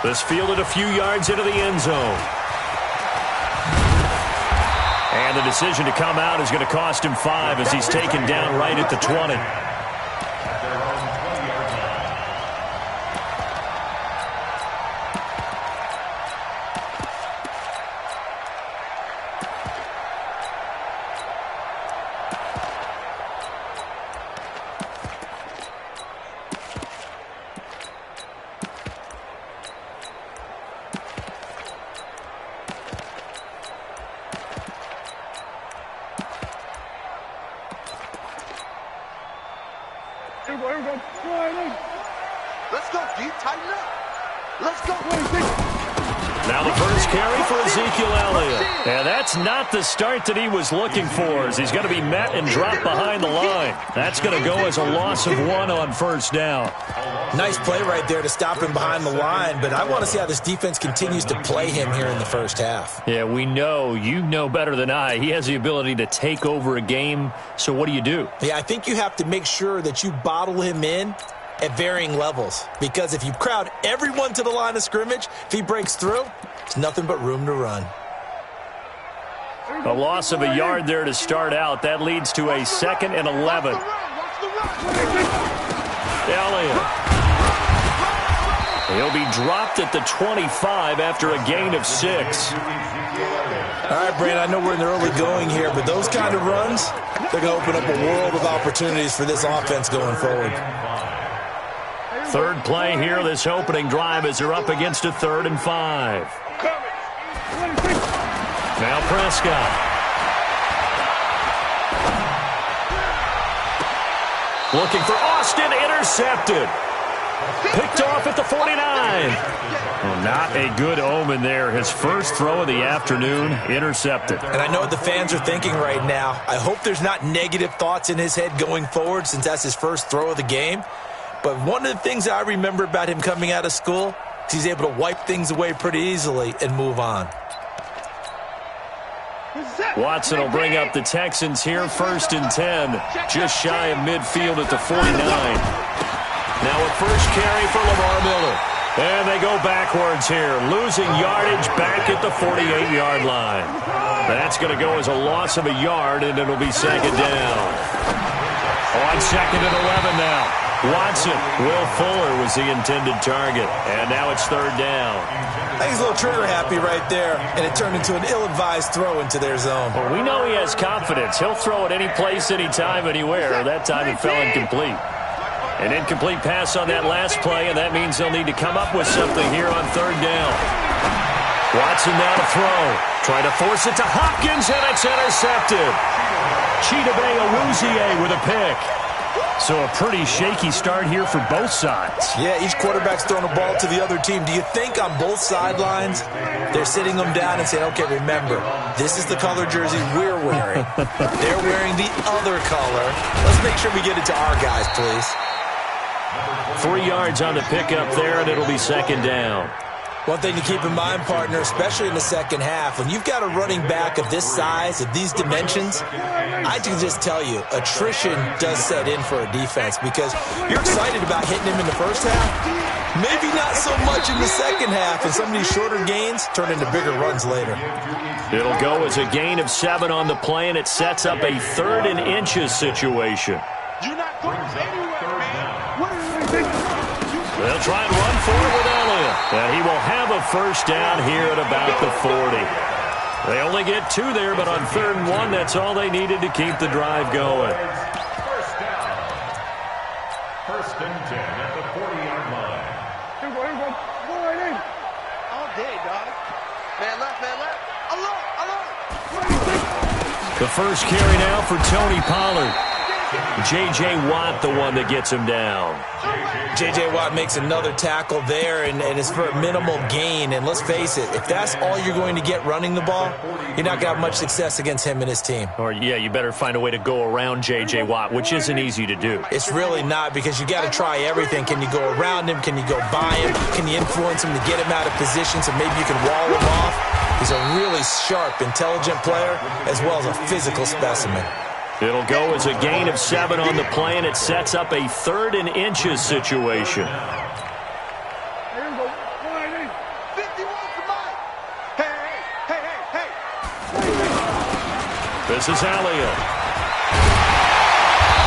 This fielded a few yards into the end zone. And the decision to come out is going to cost him 5 as he's taken down right at the 20. Let's go, D. Tighten up. Let's go. Now the first carry for Ezekiel Elliott. And that's not the start that he was looking for, as he's going to be met and dropped behind the line. That's going to go as a loss of 1 on first down. Nice play right there to stop him behind the line, but I want to see how this defense continues to play him here in the first half. Yeah, we know. You know better than I. He has the ability to take over a game, so what do you do? Yeah, I think you have to make sure that you bottle him in at varying levels, because if you crowd everyone to the line of scrimmage, if he breaks through, there's nothing but room to run. A loss of a yard there to start out. That leads to a 2nd and 11. Elliott. He'll be dropped at the 25 after a gain of 6. All right, Brandon, I know we're in the early going here, but those kind of runs, they're going to open up a world of opportunities for this offense going forward. Third play here, this opening drive, as they're up against a 3rd and 5. Now Prescott. Looking for Austin, intercepted. Picked off at the 49. Well, not a good omen there. His first throw of the afternoon, intercepted. And I know what the fans are thinking right now. I hope there's not negative thoughts in his head going forward, since that's his first throw of the game. But one of the things I remember about him coming out of school is he's able to wipe things away pretty easily and move on. Watson will bring up the Texans here, 1st and 10. Just shy of midfield at the 49. Now a first carry for Lamar Miller. And they go backwards here, losing yardage back at the 48-yard line. That's going to go as a loss of a yard, and it'll be 2nd down. On 2nd and 11 now. Watson, Will Fuller was the intended target, and now it's 3rd down. I think he's a little trigger happy right there, and it turned into an ill-advised throw into their zone. Well, we know he has confidence. He'll throw it any place, anytime, anywhere. That time it fell incomplete. An incomplete pass on that last play, and that means they'll need to come up with something here on 3rd down. Watson now to throw. Trying to force it to Hopkins, and it's intercepted. Chidobe Awuzie with a pick. So a pretty shaky start here for both sides. Yeah, each quarterback's throwing a ball to the other team. Do you think on both sidelines they're sitting them down and saying, okay, remember, this is the color jersey we're wearing. They're wearing the other color. Let's make sure we get it to our guys, please. 3 yards on the pickup there, and it'll be 2nd down. One thing to keep in mind, partner, especially in the second half, when you've got a running back of this size, of these dimensions, I can just tell you, attrition does set in for a defense, because you're excited about hitting him in the first half, maybe not so much in the second half, and some of these shorter gains turn into bigger runs later. It'll go as a gain of 7 on the play, and it sets up a 3rd and inches situation. You're not going anywhere, man. What are you thinking? They'll try and run for it with Elliott. And he will have a first down here at about the 40. They only get 2 there, but on 3rd and 1, that's all they needed to keep the drive going. First down. 1st and 10 at the 40-yard line. All day, dog. Man left, man left. Alert. The first carry now for Tony Pollard. J.J. Watt, the one that gets him down. J.J. Watt makes another tackle there, and it's for a minimal gain. And let's face it, if that's all you're going to get running the ball, you're not going to have much success against him and his team. Or, yeah, you better find a way to go around J.J. Watt, which isn't easy to do. It's really not, because you got to try everything. Can you go around him? Can you go by him? Can you influence him to get him out of position so maybe you can wall him off? He's a really sharp, intelligent player, as well as a physical specimen. It'll go as a gain of 7 on the play, and it sets up a 3rd and inches situation. This is Elliott.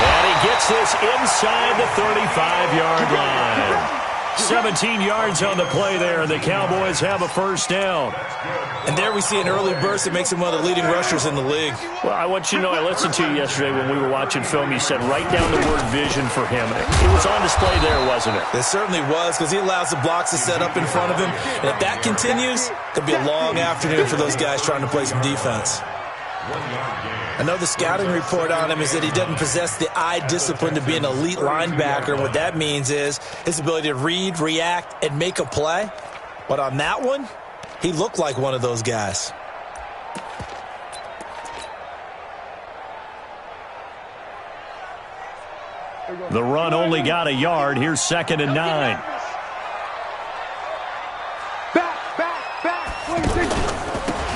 And he gets this inside the 35-yard line. 17 yards on the play there, and the Cowboys have a first down. And there we see an early burst that makes him one of the leading rushers in the league. Well, I want you to know, I listened to you yesterday when we were watching film. You said write down the word vision for him. It was on display there, wasn't it? It certainly was, because he allows the blocks to set up in front of him. And if that continues, it could be a long afternoon for those guys trying to play some defense. I know the scouting report on him is that he doesn't possess the eye discipline to be an elite linebacker. What that means is his ability to read, react, and make a play. But on that one, he looked like one of those guys. The run only got a yard. Here's 2nd and 9.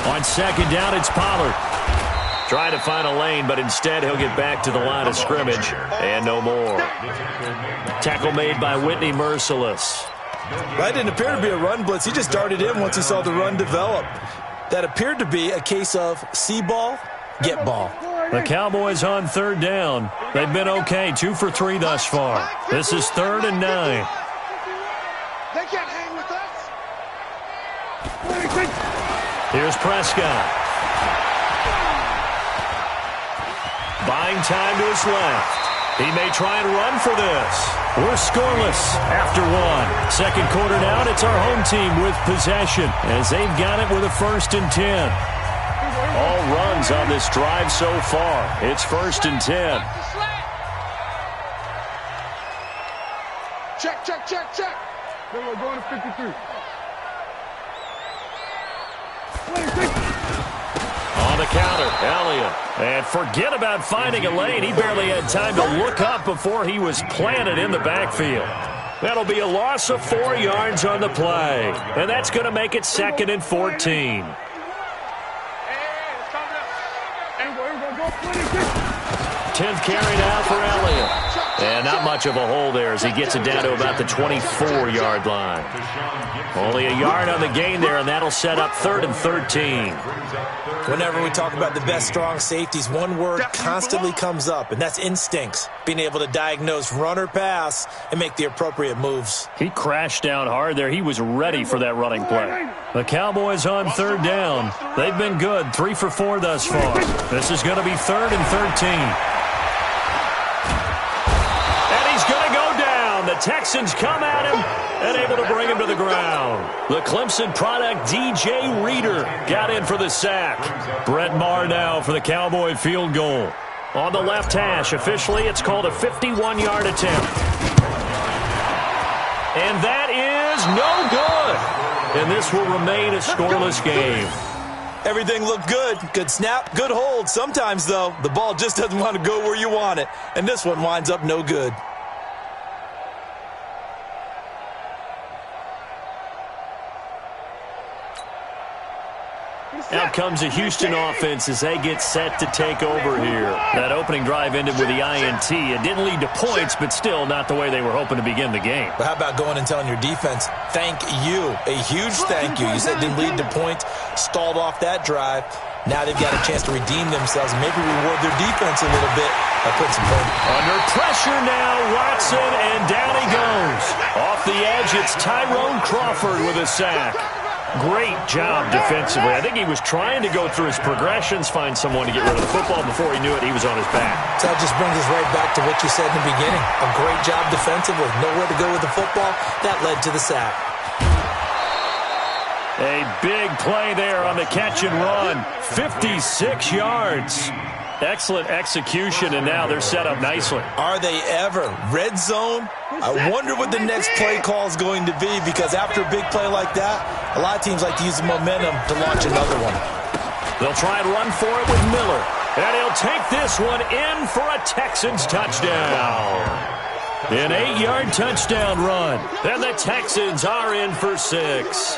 On 2nd down, it's Pollard. Trying to find a lane, but instead he'll get back to the line of scrimmage. And no more. Tackle made by Whitney Merciless. That didn't appear to be a run blitz. He just darted in once he saw the run develop. That appeared to be a case of see ball, get ball. The Cowboys on 3rd down. They've been okay, 2 for 3 thus far. This is 3rd and 9. They can't hang with us. Here's Prescott. Buying time to his left. He may try and run for this. We're scoreless after 1. 2nd quarter now, and it's our home team with possession as they've got it with a 1st and 10. All runs on this drive so far. It's 1st and 10. Check. Then we're going to 53. On the counter, Elliott. And forget about finding a lane. He barely had time to look up before he was planted in the backfield. That'll be a loss of 4 yards on the play. And that's going to make it 2nd and 14. 10th carry now for Elliott. And not much of a hole there as he gets it down to about the 24-yard line. Only a yard on the gain there, and that'll set up 3rd and 13. Whenever we talk about the best strong safeties, one word constantly comes up, and that's instincts. Being able to diagnose run or pass and make the appropriate moves. He crashed down hard there. He was ready for that running play. The Cowboys on 3rd down. They've been good, 3 for 4 thus far. This is going to be 3rd and 13. The Texans come at him and able to bring him to the ground. The Clemson product, DJ Reader, got in for the sack. Brett Maher now for the Cowboy field goal. On the left hash, officially, it's called a 51-yard attempt. And that is no good. And this will remain a scoreless game. Everything looked good. Good snap, good hold. Sometimes, though, the ball just doesn't want to go where you want it. And this one winds up no good. Out comes the Houston offense as they get set to take over here. That opening drive ended with the INT. It didn't lead to points, but still not the way they were hoping to begin the game. But how about going and telling your defense, thank you, a huge thank you. You said it didn't lead to points, stalled off that drive. Now they've got a chance to redeem themselves and maybe reward their defense a little bit by putting some points. Under pressure now, Watson, and down he goes. Off the edge, it's Tyrone Crawford with a sack. Great job defensively. I think he was trying to go through his progressions, find someone to get rid of the football. Before he knew it, he was on his back. So that just brings us right back to what you said in the beginning. A great job defensively. Nowhere to go with the football. That led to the sack. A big play there on the catch and run. 56 yards. Excellent execution, and now they're set up nicely. Are they ever? Red zone? I wonder what the next play call is going to be, because after a big play like that, a lot of teams like to use the momentum to launch another one. They'll try and run for it with Miller, and he'll take this one in for a Texans touchdown. An 8-yard touchdown run, and the Texans are in for 6.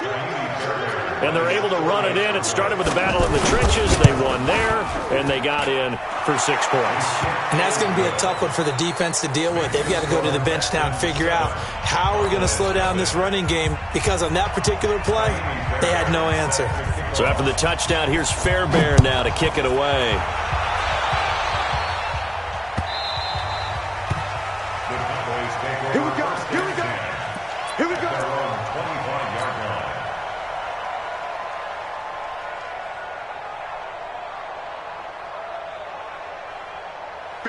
And they're able to run it in. It started with a battle in the trenches. They won there, and they got in for 6 points. And that's going to be a tough one for the defense to deal with. They've got to go to the bench now and figure out how we're going to slow down this running game, because on that particular play, they had no answer. So after the touchdown, here's Fairbairn now to kick it away. Here we go. Here we go. Here we go.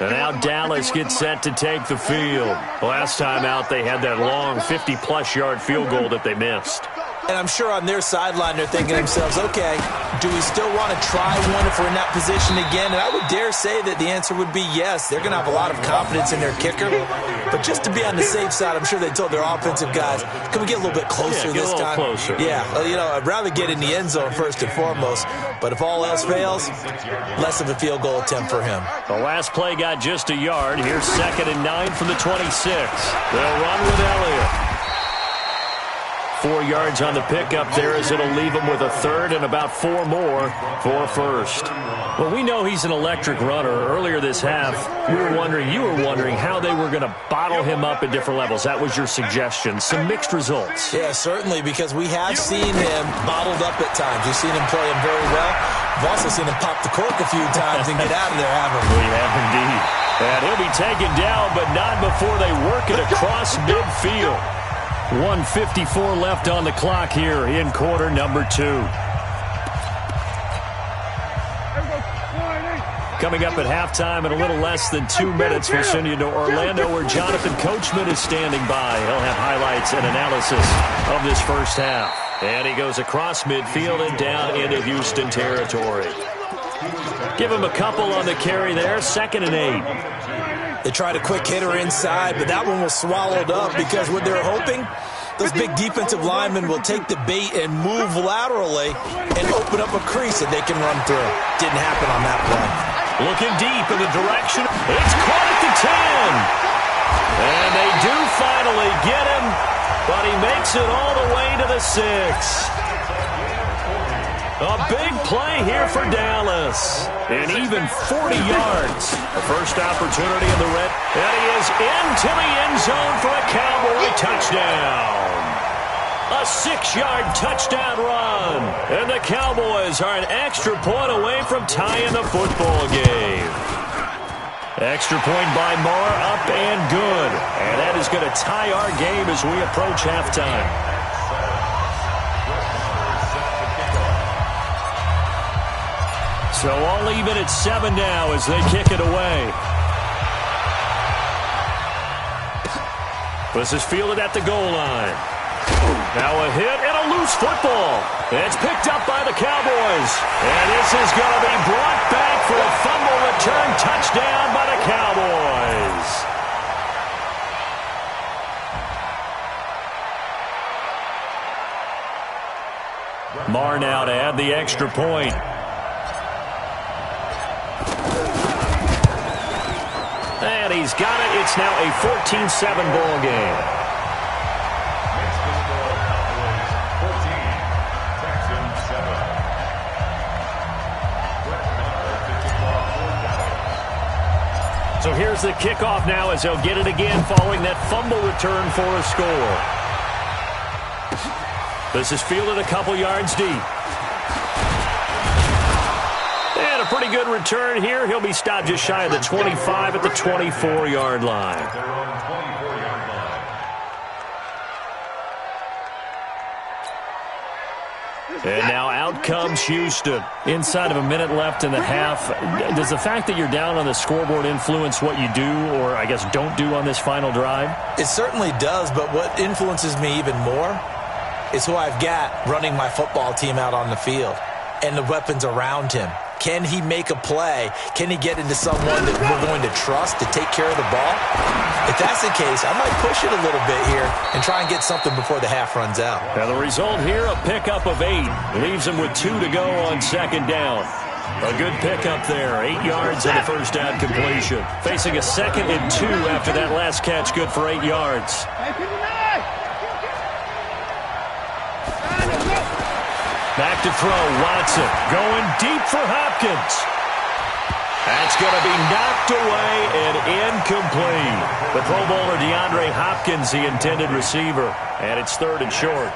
And now Dallas gets set to take the field. Last time out, they had that long 50-plus yard field goal that they missed. And I'm sure on their sideline they're thinking to themselves, okay, do we still want to try one if we're in that position again? And I would dare say that the answer would be yes. They're going to have a lot of confidence in their kicker. But just to be on the safe side, I'm sure they told their offensive guys, can we get a little bit closer this time? Closer. Yeah, I'd rather get in the end zone first and foremost. But if all else fails, less of a field goal attempt for him. The last play got just a yard. Here's 2nd and 9 from the 26. They'll run with Elliott. 4 yards on the pickup there as it'll leave him with a third and about 4 more for first. Well, we know he's an electric runner. Earlier this half, you were wondering how they were going to bottle him up at different levels. That was your suggestion. Some mixed results. Yeah, certainly, because we have seen him bottled up at times. We've seen him play him very well. We've also seen him pop the cork a few times and get out of there, haven't we? We have indeed. And he'll be taken down, but not before they work it across midfield. 1:54 left on the clock here in quarter number 2. Coming up at halftime in a little less than 2 minutes, we'll send you to Orlando where Jonathan Coachman is standing by. He'll have highlights and analysis of this first half. And he goes across midfield and down into Houston territory. Give him a couple on the carry there, 2nd and 8. They tried a quick hitter inside, but that one was swallowed up because what they're hoping, those big defensive linemen will take the bait and move laterally and open up a crease that they can run through. Didn't happen on that play. Looking deep in the direction. It's caught at the 10. And they do finally get him, but he makes it all the way to the 6. A big play here for Dallas. And even 40 yards. The first opportunity in the red. And he is into the end zone for a Cowboy touchdown. A 6-yard touchdown run. And the Cowboys are an extra point away from tying the football game. Extra point by Marr, up and good. And that is going to tie our game as we approach halftime. So all even at 7 now as they kick it away. This is fielded at the goal line. Now a hit and a loose football. It's picked up by the Cowboys. And this is going to be brought back for a fumble return touchdown by the Cowboys. Marr now to add the extra point. And he's got it. It's now a 14-7 ball game. So here's the kickoff now as they'll get it again following that fumble return for a score. This is fielded a couple yards deep. And a pretty good return here. He'll be stopped just shy of the 25 at the 24-yard line. And now out comes Houston. Inside of a minute left in the half. Does the fact that you're down on the scoreboard influence what you do or, I guess, don't do on this final drive? It certainly does, but what influences me even more is who I've got running my football team out on the field and the weapons around him. Can he make a play? Can he get into someone that we're going to trust to take care of the ball? If that's the case, I might push it a little bit here and try and get something before the half runs out. Now the result here, a pickup of 8. Leaves him with 2 to go on second down. A good pickup there. 8 yards and a first down completion. Facing a 2nd and 2 after that last catch, good for 8 yards. Back to throw, Watson going deep for Hopkins. That's going to be knocked away and incomplete. The Pro Bowler DeAndre Hopkins, the intended receiver, and it's 3rd and short.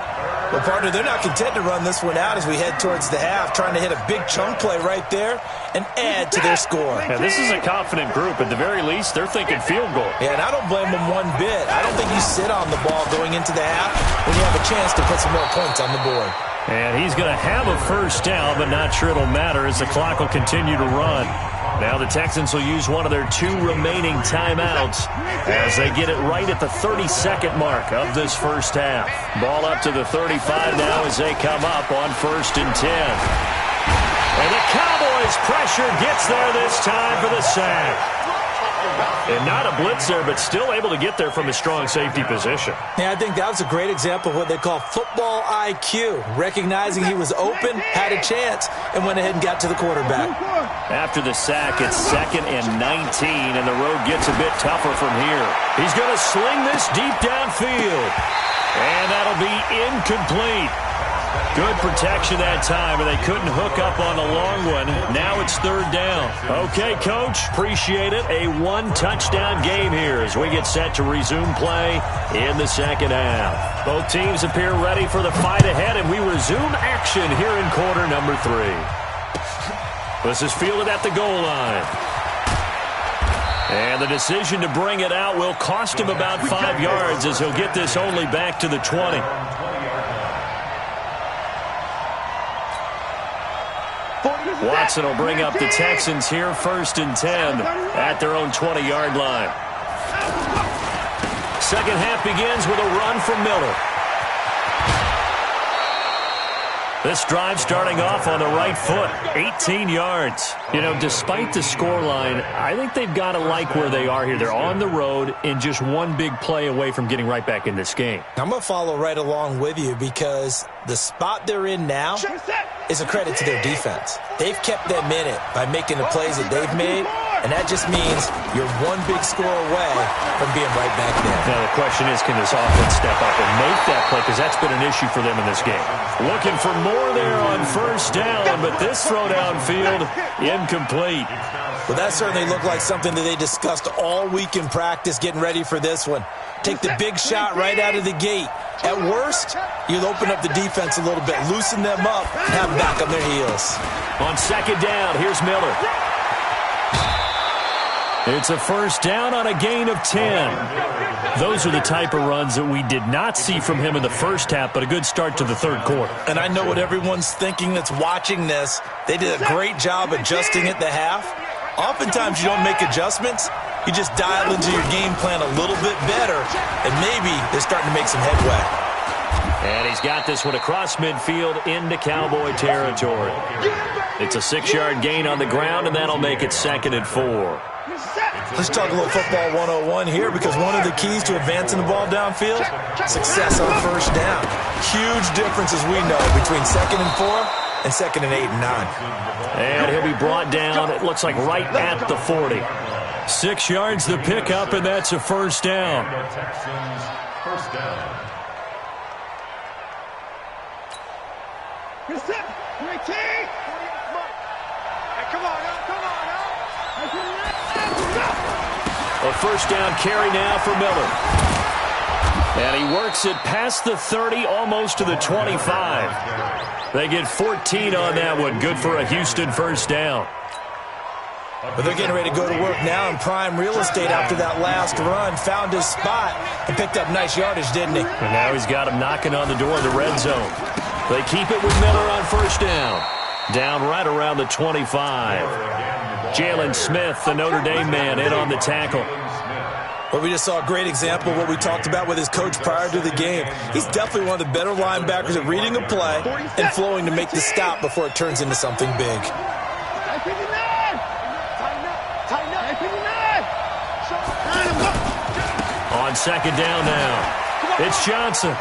Well, partner, they're not content to run this one out as we head towards the half, trying to hit a big chunk play right there and add to their score. Yeah, this is a confident group. At the very least, they're thinking field goal. Yeah, and I don't blame them one bit. I don't think you sit on the ball going into the half when you have a chance to put some more points on the board. And he's going to have a first down, but not sure it'll matter as the clock will continue to run. Now the Texans will use one of their 2 remaining timeouts as they get it right at the 32nd mark of this first half. Ball up to the 35 now as they come up on 1st and 10. And the Cowboys pressure gets there this time for the sack. And not a blitz there, but still able to get there from a strong safety position. Yeah, I think that was a great example of what they call football IQ. Recognizing he was open, had a chance, and went ahead and got to the quarterback. After the sack, it's 2nd and 19, and the road gets a bit tougher from here. He's going to sling this deep downfield. And that'll be incomplete. Good protection that time, and they couldn't hook up on the long one. Now it's 3rd down. Okay, Coach, appreciate it. A 1-touchdown game here as we get set to resume play in the second half. Both teams appear ready for the fight ahead, and we resume action here in quarter number 3. This is fielded at the goal line. And the decision to bring it out will cost him about 5 yards as he'll get this only back to the 20. Watson will bring up the Texans here 1st and 10 at their own 20-yard line. Second half begins with a run from Miller. This drive starting off on the right foot, 18 yards. You know, despite the scoreline, I think they've got to like where they are here. They're on the road and just one big play away from getting right back in this game. I'm going to follow right along with you because the spot they're in now is a credit to their defense. They've kept them in it by making the plays that they've made, and that just means you're one big score away from being right back there. Now the question is, can this offense step up and make that play? Because that's been an issue for them in this game. Looking for more there on 1st down, but this throw downfield incomplete. Well, that certainly looked like something that they discussed all week in practice getting ready for this one. Take the big shot right out of the gate. At worst, you'll open up the defense a little bit, loosen them up, have them back on their heels. On 2nd down, here's Miller. It's a 1st down on a gain of 10. Those are the type of runs that we did not see from him in the first half, but a good start to the 3rd quarter. And I know what everyone's thinking that's watching this. They did a great job adjusting at the half. Oftentimes you don't make adjustments. You just dial into your game plan a little bit better, and maybe they're starting to make some headway. And he's got this one across midfield into Cowboy territory. It's a 6-yard gain on the ground, and that'll make it 2nd and 4. Let's talk a little football 101 here, because one of the keys to advancing the ball downfield, success on 1st down. Huge difference, as we know, between 2nd and 4 and 2nd and 8 and 9. And he'll be brought down, it looks like right at the 40. 6 yards the pickup, and that's a 1st down. Texans, 1st down. A 1st down carry now for Miller. And he works it past the 30, almost to the 25. They get 14 on that one. Good for a Houston 1st down. But they're getting ready to go to work now in prime real estate after that last run. Found his spot and picked up nice yardage, didn't he? And now he's got him knocking on the door of the red zone. They keep it with Miller on 1st down. Down right around the 25. Jalen Smith, the Notre Dame man, in on the tackle. Well, we just saw a great example of what we talked about with his coach prior to the game. He's definitely one of the better linebackers at reading a play and flowing to make the stop before it turns into something big. On 2nd down now, it's Johnson.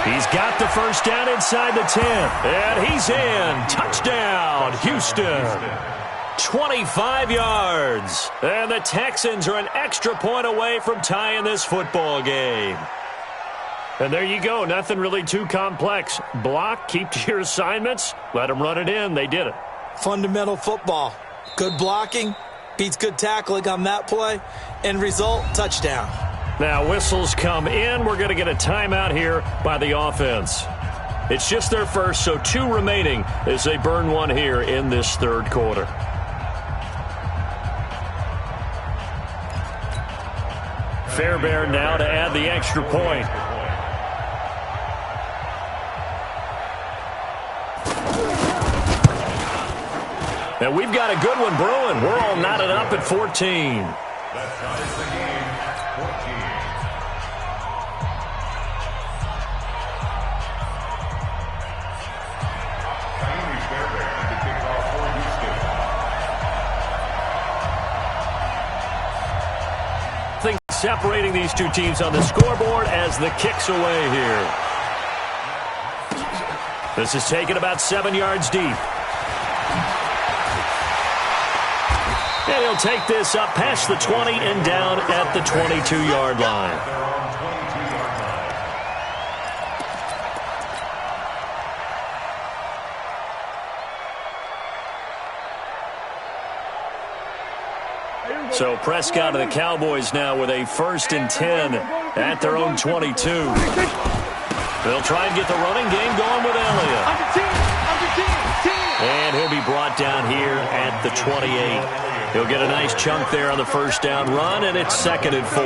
He's got the 1st down inside the 10. And he's in. Touchdown, Houston. 25 yards. And the Texans are an extra point away from tying this football game. And there you go. Nothing really too complex. Block, keep to your assignments, let them run it in. They did it. Fundamental football. Good blocking beats good tackling on that play. End result, touchdown. Now whistles come in. We're going to get a timeout here by the offense. It's just their first, so 2 remaining as they burn one here in this 3rd quarter. Fairbairn now to add the extra point. And we've got a good one brewing. We're all knotted up at 14. That ties the game at 14. Coyotes Fairbairn to kick off for Houston. Thing separating these two teams on the scoreboard as the kick's away here. This is taken about 7 yards deep. And he'll take this up past the 20 and down at the 22-yard line. So Prescott and the Cowboys now with a 1st and 10 at their own 22. They'll try and get the running game going with Elliott. And he'll be brought down here at the 28. He'll get a nice chunk there on the 1st down run, and it's 2nd and 4.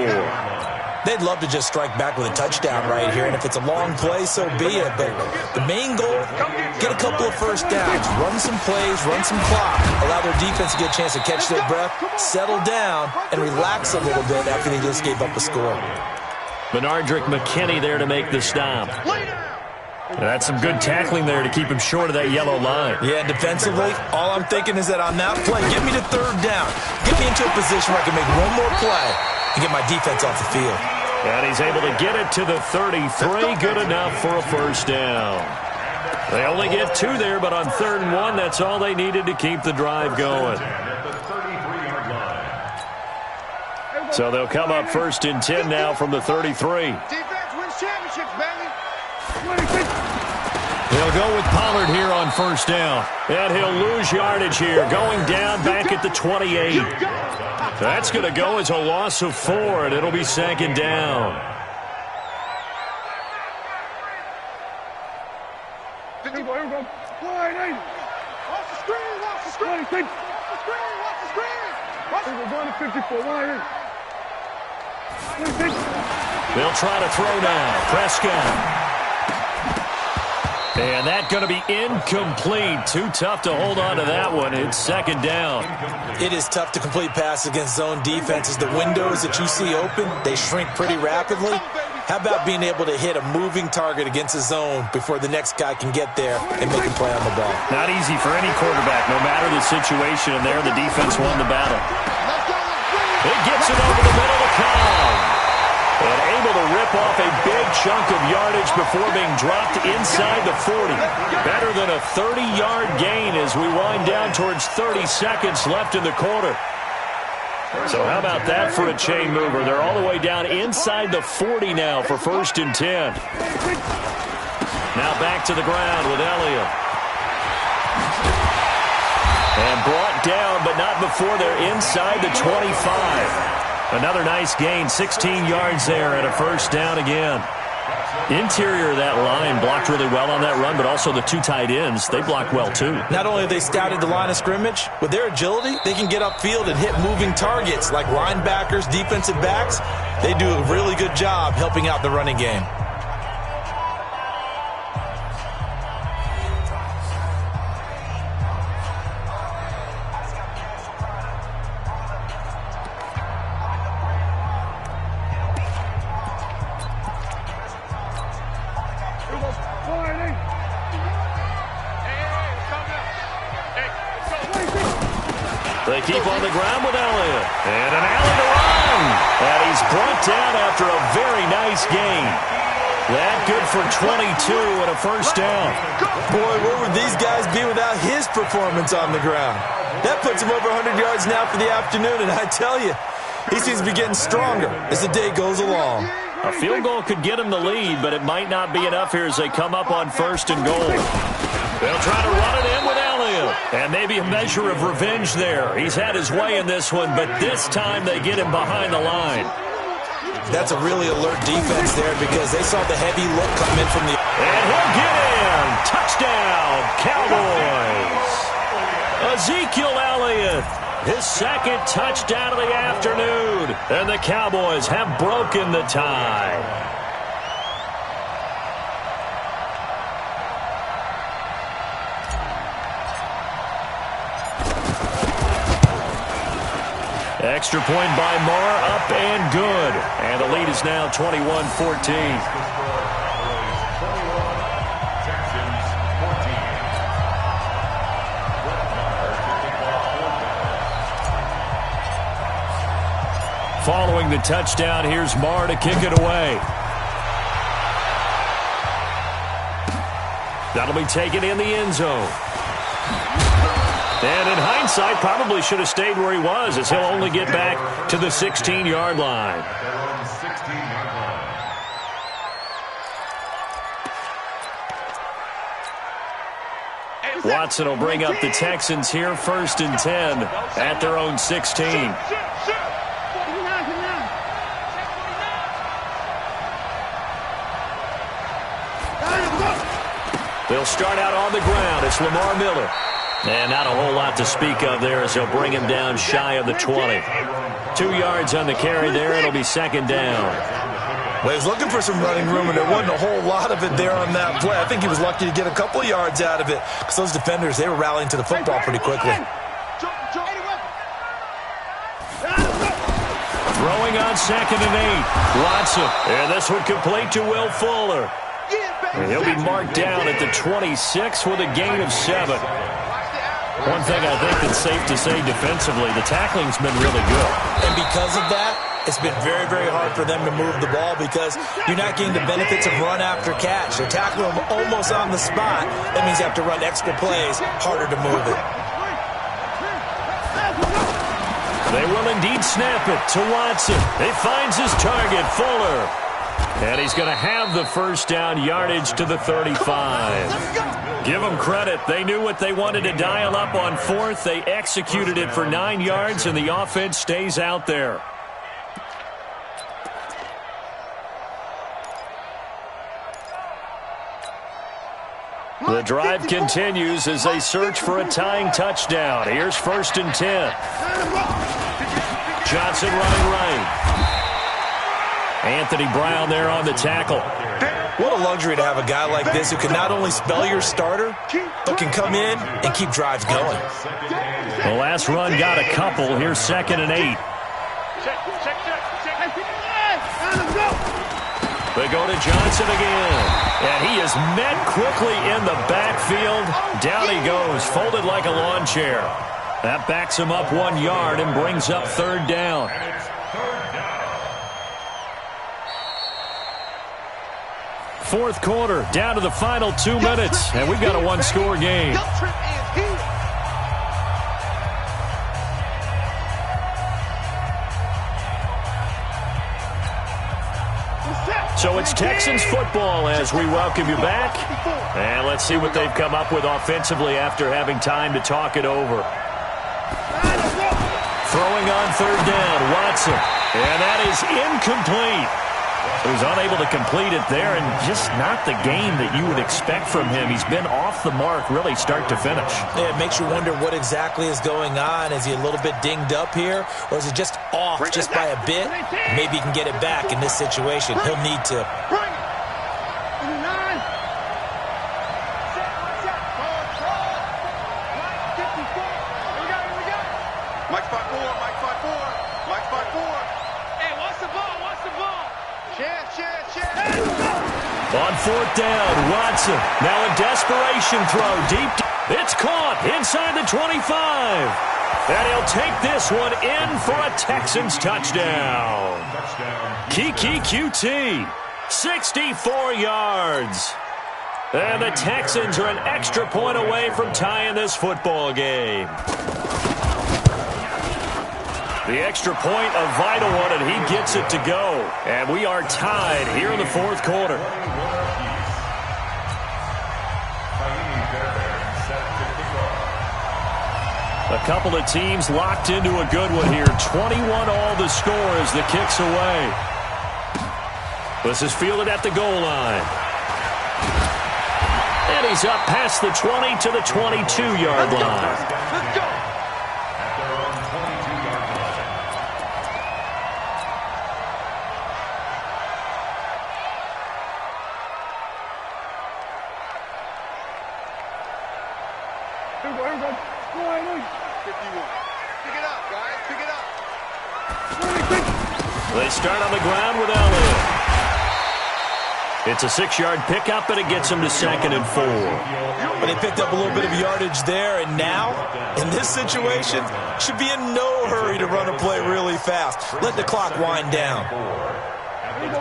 They'd love to just strike back with a touchdown right here, and if it's a long play, so be it. But the main goal, get a couple of 1st downs, run some plays, run some clock, allow their defense to get a chance to catch their breath, settle down, and relax a little bit after they just gave up a score. Benardrick McKinney there to make the stop. That's some good tackling there to keep him short of that yellow line. Yeah, defensively, all I'm thinking is that on that play, get me to 3rd down. Get me into a position where I can make one more play and get my defense off the field. And he's able to get it to the 33. Good enough for a 1st down. They only get 2 there, but on 3rd and 1, that's all they needed to keep the drive going. So they'll come up 1st and 10 now from the 33. Defense wins championships, baby. They'll go with Pollard here on 1st down. And he'll lose yardage here, going down back at the 28. That's going to go as a loss of 4, and it'll be 2nd down. Here we go. Watch the screen, watch the screen. Watch the screen, watch the screen. Watch the screen. 54, They'll try to throw now. Prescott. And that's going to be incomplete. Too tough to hold on to that one. It's 2nd down. It is tough to complete passes against zone defenses. The windows that you see open, they shrink pretty rapidly. How about being able to hit a moving target against a zone before the next guy can get there and make a play on the ball? Not easy for any quarterback, no matter the situation. And there, the defense won the battle. It gets it over the middle of Cobb. And able to rip off a big chunk of yardage before being dropped inside the 40. Better than a 30-yard gain as we wind down towards 30 seconds left in the quarter. So how about that for a chain mover? They're all the way down inside the 40 now for 1st and 10. Now back to the ground with Elliott. And brought down, but not before they're inside the 25. Another nice gain, 16 yards there and a 1st down again. Interior of that line blocked really well on that run, but also the 2 tight ends, they blocked well too. Not only have they scouted the line of scrimmage, with their agility, they can get upfield and hit moving targets like linebackers, defensive backs. They do a really good job helping out the running game. They keep on the ground with Elliott. And an alley to run. And he's brought down after a very nice gain. That good for 22 and a 1st down. Boy, where would these guys be without his performance on the ground? That puts him over 100 yards now for the afternoon, and I tell you, he seems to be getting stronger as the day goes along. A field goal could get him the lead, but it might not be enough here as they come up on 1st and goal. They'll try to run it in with Elliott. And maybe a measure of revenge there. He's had his way in this one, but this time they get him behind the line. That's a really alert defense there because they saw the heavy look come in from the... And he'll get in. Touchdown, Cowboys. Ezekiel Elliott, his 2nd touchdown of the afternoon. And the Cowboys have broken the tie. Extra point by Moore, up and good. And the lead is now 21-14. Following the touchdown, here's Marr to kick it away. That'll be taken in the end zone. And in hindsight, probably should have stayed where he was, as he'll only get back to the 16-yard line. Watson will bring up the Texans here, 1st and 10 at their own 16. They'll start out on the ground. It's Lamar Miller. And not a whole lot to speak of there as they'll bring him down shy of the 20. 2 yards on the carry there. It'll be 2nd down. Well, he was looking for some running room, and there wasn't a whole lot of it there on that play. I think he was lucky to get a couple of yards out of it because those defenders, they were rallying to the football pretty quickly. Throwing on 2nd and 8. Watson. And this one complete to Will Fuller. And he'll be marked down at the 26 with a gain of 7. One thing I think that's safe to say defensively, the tackling's been really good. And because of that, it's been very, very hard for them to move the ball because you're not getting the benefits of run after catch. They're tackling them almost on the spot. That means you have to run extra plays, harder to move it. They will indeed snap it to Watson. He finds his target, Fuller. And he's going to have the 1st down, yardage to the 35. Give them credit. They knew what they wanted to dial up on 4th. They executed it for 9 yards, and the offense stays out there. The drive continues as they search for a tying touchdown. Here's 1st and 10. Johnson running right. Anthony Brown there on the tackle. What a luxury to have a guy like this who can not only spell your starter, but can come in and keep drives going. The last run got a couple. Here's 2nd and 8. They go to Johnson again. And he is met quickly in the backfield. Down he goes, folded like a lawn chair. That backs him up 1 yard and brings up 3rd down. Fourth quarter, down to the final 2 minutes, and we've got a 1-score game. So it's Texans football as we welcome you back. And let's see what they've come up with offensively after having time to talk it over. Throwing on 3rd down, Watson. And that is incomplete. He was unable to complete it there, and just not the game that you would expect from him. He's been off the mark really start to finish. Yeah, it makes you wonder what exactly is going on. Is he a little bit dinged up here, or is it just off just by a bit? Maybe he can get it back in this situation. He'll need to. Mike 5-4, Mike 5-4, Mike 5-4. Hey, watch the ball, watch the ball. On 4th down, Watson. Now a desperation throw deep. It's caught inside the 25. And he'll take this one in for a Texans touchdown. Kiki QT, 64 yards. And the Texans are an extra point away from tying this football game. The extra point, a vital one, and he gets it to go. And we are tied here in the 4th quarter. A couple of teams locked into a good one here. 21 all the score as the kick's away. This is fielded at the goal line. And he's up past the 20 to the 22-yard line. Let's go. Here we go. 51. Pick it up, guys. Pick it up. They start on the ground with Elliott. It's a 6-yard pickup, and it gets them to 2nd and 4. But they picked up a little bit of yardage there, and now, in this situation, should be in no hurry to run a play really fast. Let the clock wind down.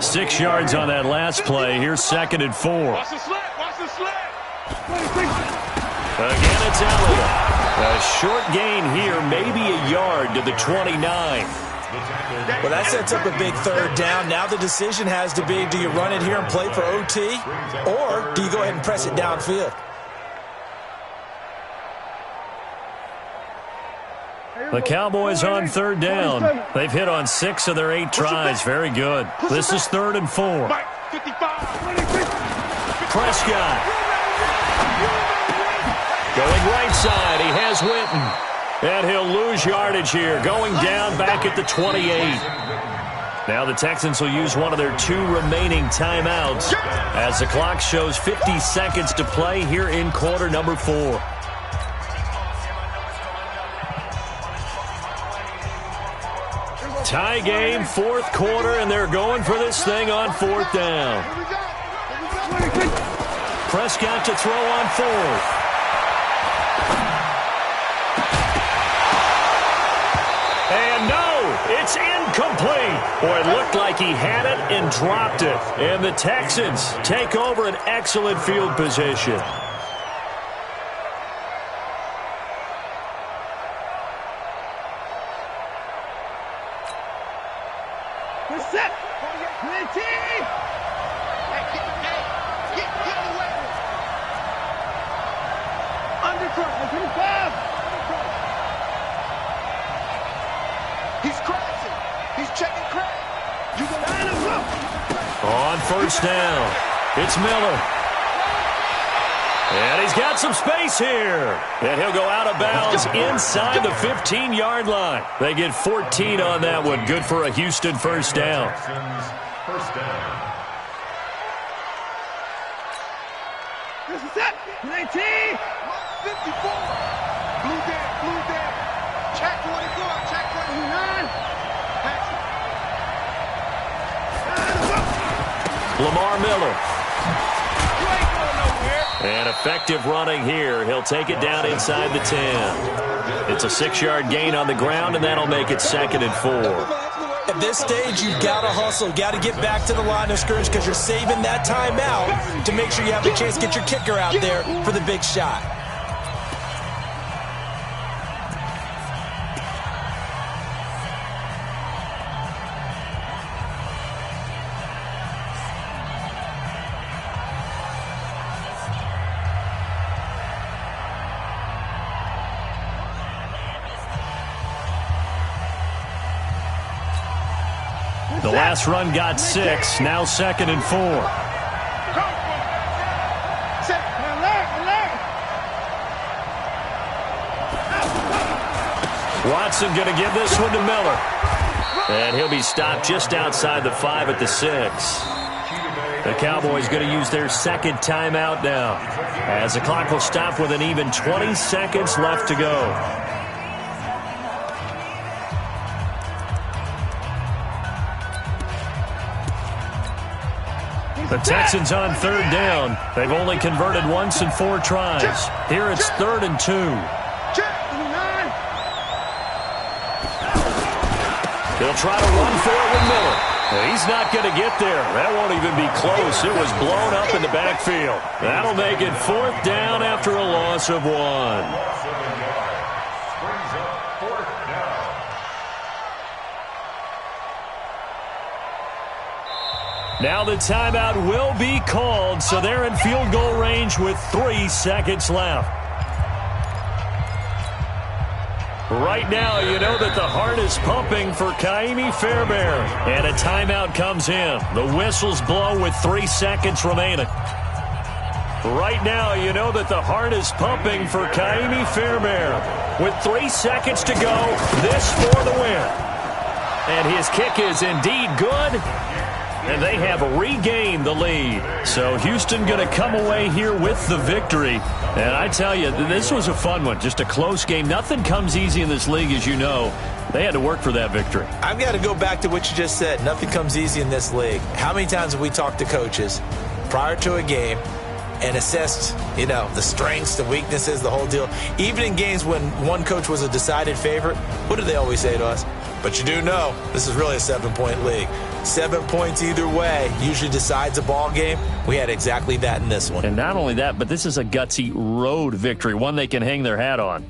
6 yards on that last play. Here's 2nd and 4. Watch the slant. Watch the slant. Again, it's Elliott. A short gain here, maybe a yard to the 29. Well, that sets up a big 3rd down. Now the decision has to be, do you run it here and play for OT, or do you go ahead and press it downfield? The Cowboys on 3rd down. They've hit on 6 of their 8 tries. Very good. This is 3rd and 4. Prescott. Going right side. He has Witten. And he'll lose yardage here. Going down back at the 28. Now the Texans will use one of their 2 remaining timeouts as the clock shows 50 seconds to play here in quarter number 4. Tie game, 4th quarter, and they're going for this thing on 4th down. Prescott to throw on 4th. And no, it's incomplete. Boy, it looked like he had it and dropped it. And the Texans take over an excellent field position. Set. He's crashing. He's checking crack. You go line him up. On 1st down, it's Miller. And he's got some space here. And he'll go out of bounds inside the 15-yard line. They get 14 on that one. Good for a Houston 1st down. First down. This is it. 19. 54. Blue down. Check 44. Check 49. Lamar Miller. And effective running here. He'll take it down inside the 10. It's a 6-yard gain on the ground, and that'll make it 2nd and 4. At this stage, you've got to hustle. You've got to get back to the line of scrimmage because you're saving that timeout to make sure you have a chance to get your kicker out there for the big shot. The last run got 6. Now 2nd and 4. Watson going to give this one to Miller. And he'll be stopped just outside the 5 at the 6. The Cowboys going to use their 2nd timeout now, as the clock will stop with an even 20 seconds left to go. The Texans on 3rd down. They've only converted once in 4 tries. Here it's 3rd and 2. They'll try to run for it with Miller. He's not going to get there. That won't even be close. It was blown up in the backfield. That'll make it 4th down after a loss of 1. Now the timeout will be called, so they're in field goal range with 3 seconds left. Right now, you know that the heart is pumping for Kaimi Fairbairn. And a timeout comes in. The whistles blow with 3 seconds remaining. Right now, you know that the heart is pumping for Kaimi Fairbairn. With 3 seconds to go, this for the win. And his kick is indeed good. And they have regained the lead. So Houston going to come away here with the victory. And I tell you, this was a fun one. Just a close game. Nothing comes easy in this league, as you know. They had to work for that victory. I've got to go back to what you just said. Nothing comes easy in this league. How many times have we talked to coaches prior to a game and assessed, the strengths, the weaknesses, the whole deal? Even in games when one coach was a decided favorite, what do they always say to us? But you do know this is really a 7-point league. 7 points either way usually decides a ball game. We had exactly that in this one. And not only that, but this is a gutsy road victory, one they can hang their hat on.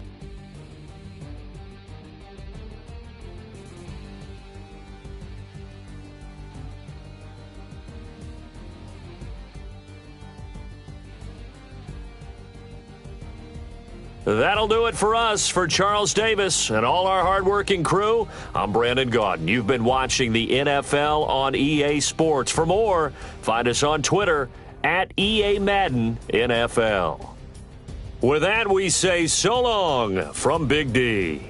That'll do it for us. For Charles Davis and all our hardworking crew, I'm Brandon Gaudin. You've been watching the NFL on EA Sports. For more, find us on Twitter at EA Madden NFL. With that, we say so long from Big D.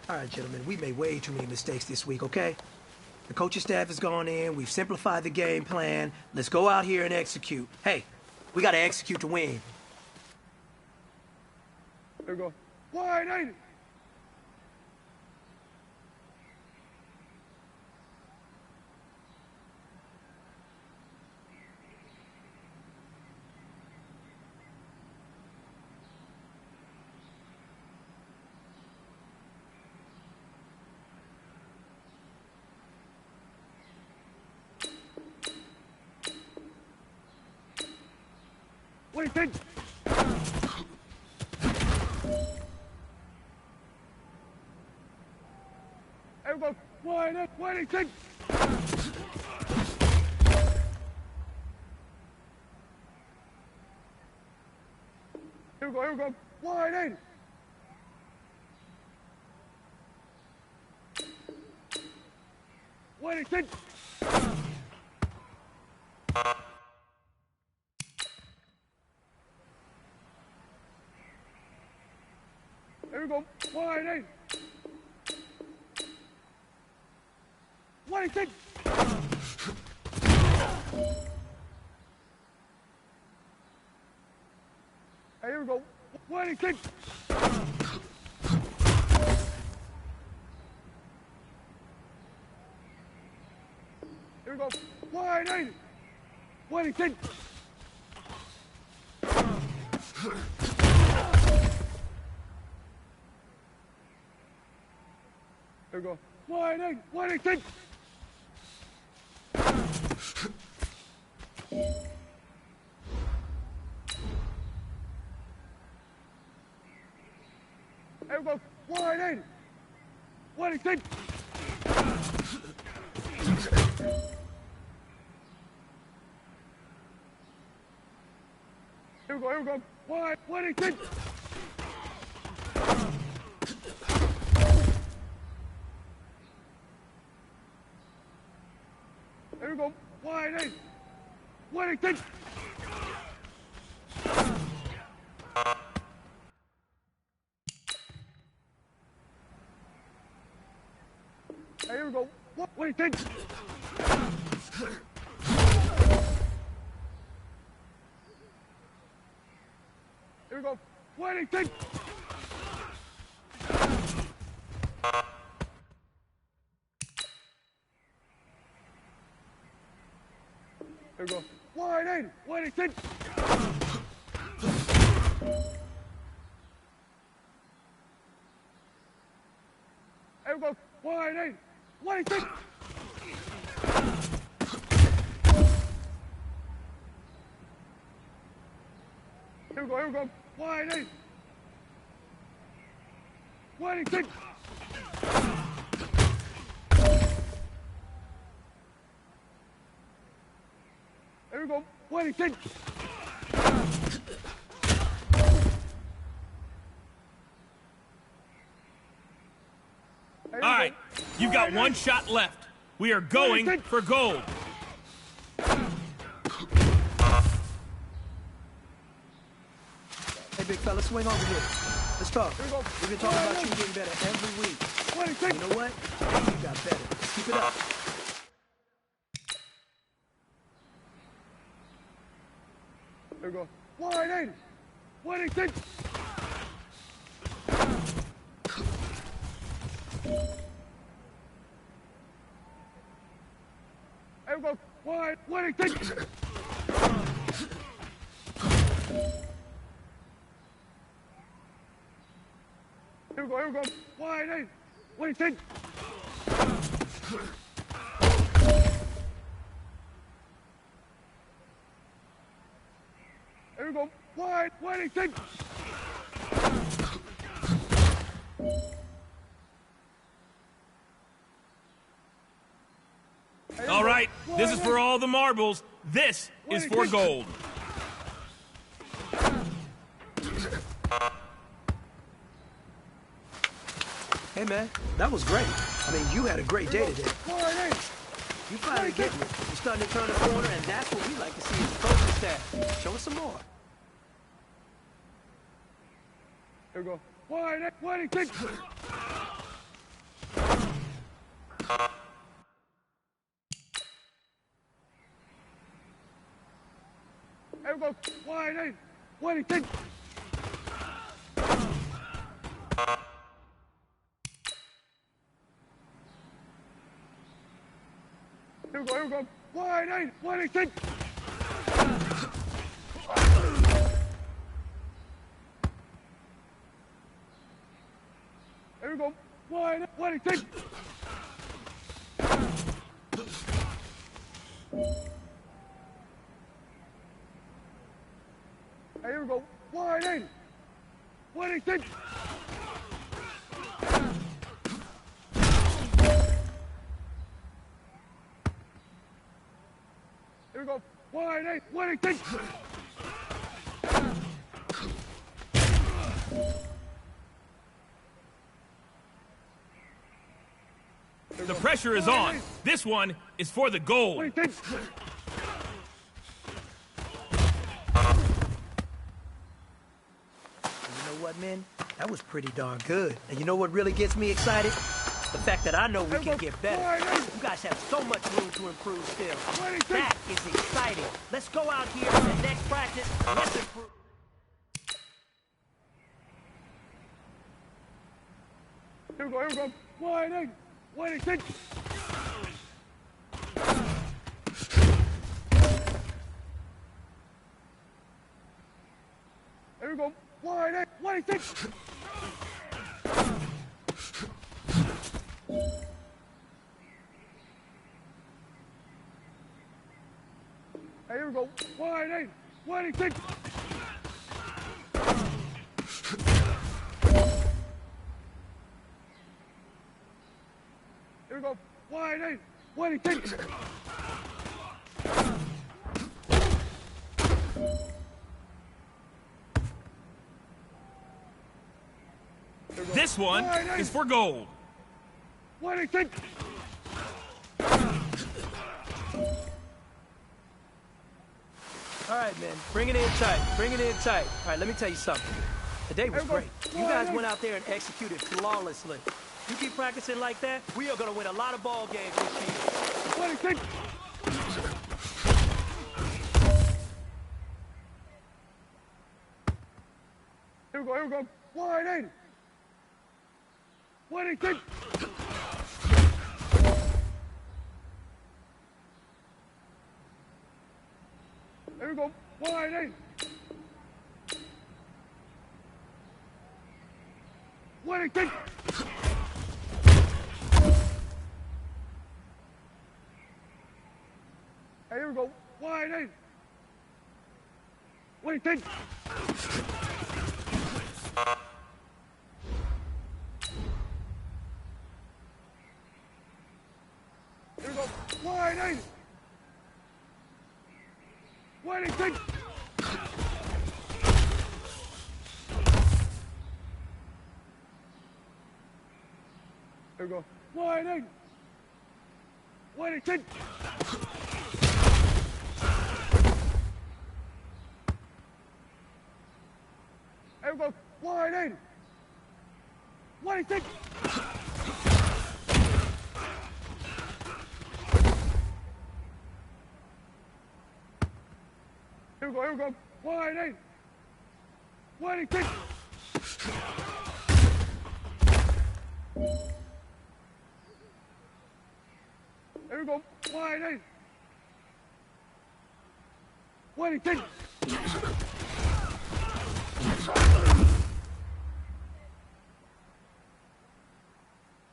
All right, gentlemen, we made way too many mistakes this week, okay? The coaching staff has gone in. We've simplified the game plan. Let's go out here and execute. Hey, we got to execute to win. There we go. Wide, ain't it? What do you think? There we go. Wide up. What do you think? Here we go. Here we go. Wide, ain't it? What do you think? There we go. Wide, ain't it? What do you think? Hey, here we go. What do you think? Here we go. Wide, ain't it? What do you think? There we go. Wide, ain't it? What do you think? There we go. Wide, ain't it? What do you think? Here we go. Here we go. Wide. What do you think? There we go. Wide, ain't it? What do you think? Hey, here we go. What do you think? Here we go. What do you think? Here we go. Wide, ain't it? What do you think? Here we go. Wide, ain't it? What do you think? Here we go. Here we go. Wide, ain't it? What do you think? Here we go. What do you think? All right, you've got one shot left. We are going for gold. Hey, big fella, swing over here. Let's talk. We've been talking about you getting better every week. What do you think? You know what? You got better. Keep it up. There we go. Wide, ain't it? What do you think? There we go. Wide. What do you think? Here we go. Here we go. Wide, ain't it? What do you think? Here we go. Wide. What do you think? All right, this is for all the marbles. This is for gold. Hey, man, that was great. I mean, you had a great day today. You finally getting it. You're starting to turn the corner, and that's what we like to see as the coaching staff. Show us some more. Here we go. What do you think? Here we go. Wide 8. 26. Here we go. Here we go. Wide 8. 26. Here we go. Wide 8. 26. Here we go. Wide 8. 26. Here we go. Wide 8. 26. The pressure is on. This one is for the goal. 26. What, man? That was pretty darn good. And you know what really gets me excited? The fact that I know we can get better. You guys have so much room to improve still. That is exciting. Let's go out here and next practice, let's improve. Here we go, here we go. Wide 8. 26. Here we go. Wide 8. 26. Here we go. Wide 8. 26. Here we go. Wide 8. 26. This one is for gold. 26. All right, man. Bring it in tight. Bring it in tight. All right, let me tell you something. Today was great. You guys went out there and executed flawlessly. You keep practicing like that, we are going to win a lot of ball games this year. 26. Here we go, here we go. Wide 8. 26. Here we go. Wide 8. 26. Here we go. Wide 8. 26. Here we go. Wide 8. 26. Here we go. Wide 8. 26. Here we go. Wide 8. 26. Here we go, here we go. Wide 8. 26. Here we go. Wide 8. 26.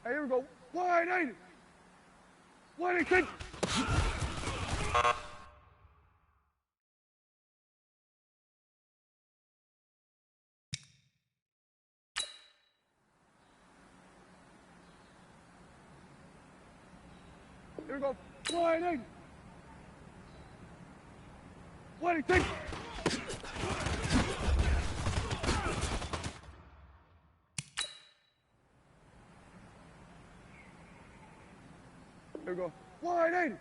Here we go. Wide 8. 26. Here we go. Wide 8. 26. Here we go. Wide 8.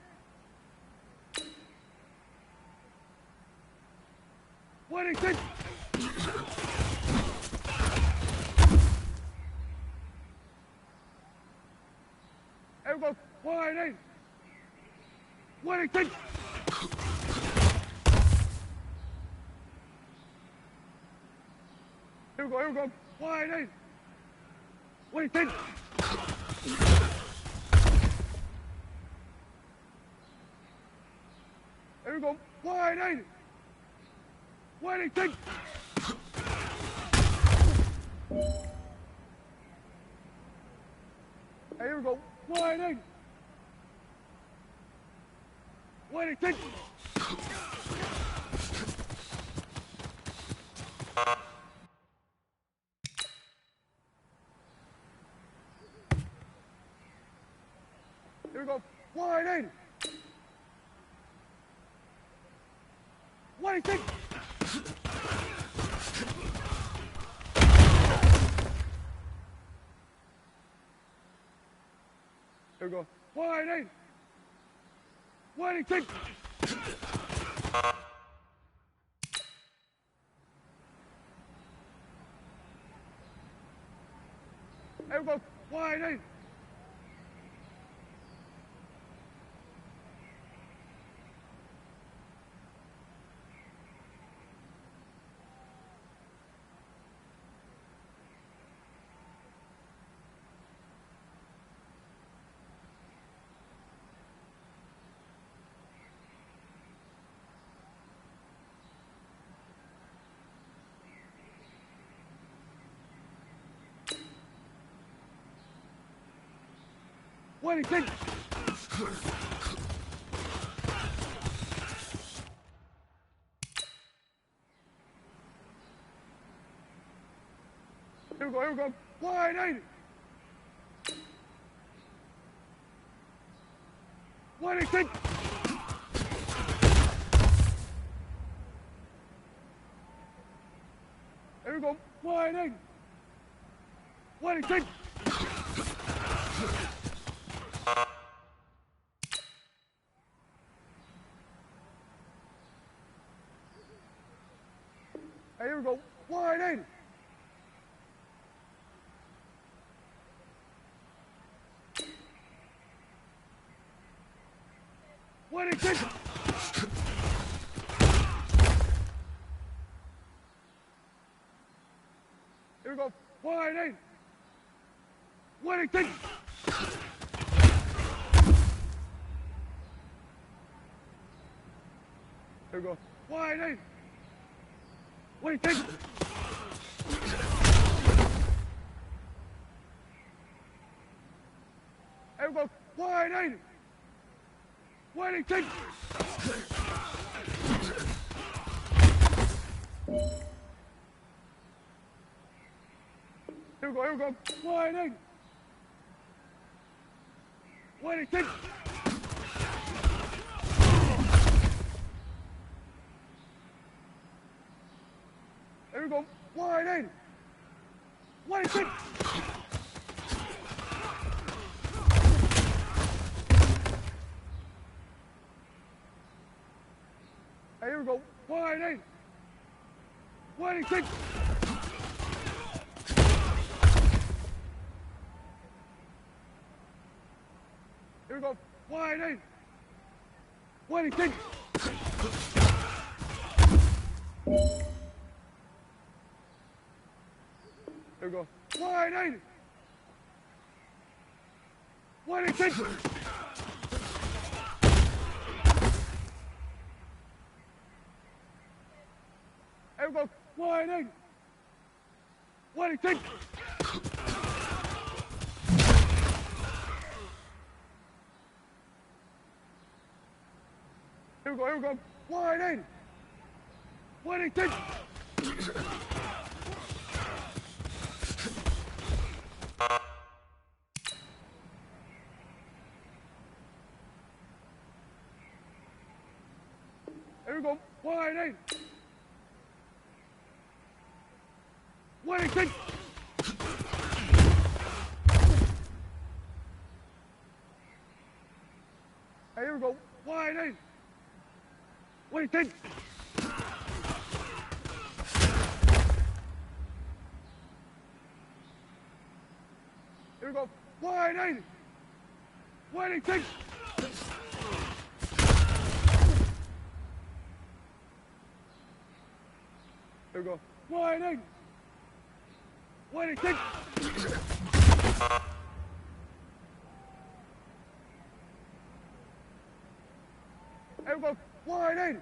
26. Wide 8. 26. Here we go, here we go. Wide 8. 26. Here we go. Wide 8. 26. Here we go. Wide 8. 26. Here we go. Wide 8. 26. Here we go. Wide 8. 26. Here we go. Wide 8. Here we go. Here we go. Wide 8. 26. Here we go. Wide 8. 26. Here we go. Wide 8. 26. Here we go. Wide 8. 26. Here we go. Wide 8. 26. Here we go. Wide 8. 26. Here we go. Here we go. Wide 8. 26. Here we go. Wide 8. 26. Here we go. Wide 8. 26. Here we go. Wide 8. 26. Here we go. Wide 8. 26. Here we go. Wide 8. 26. Here we go. Here we go. Wide 8. 26. Here we go. Wide 8. 26. Here we go. Wide 8. 26. Here we go. Wide 8. Waiting, take. There we go. Waiting. Waiting, take. There we go. Waiting.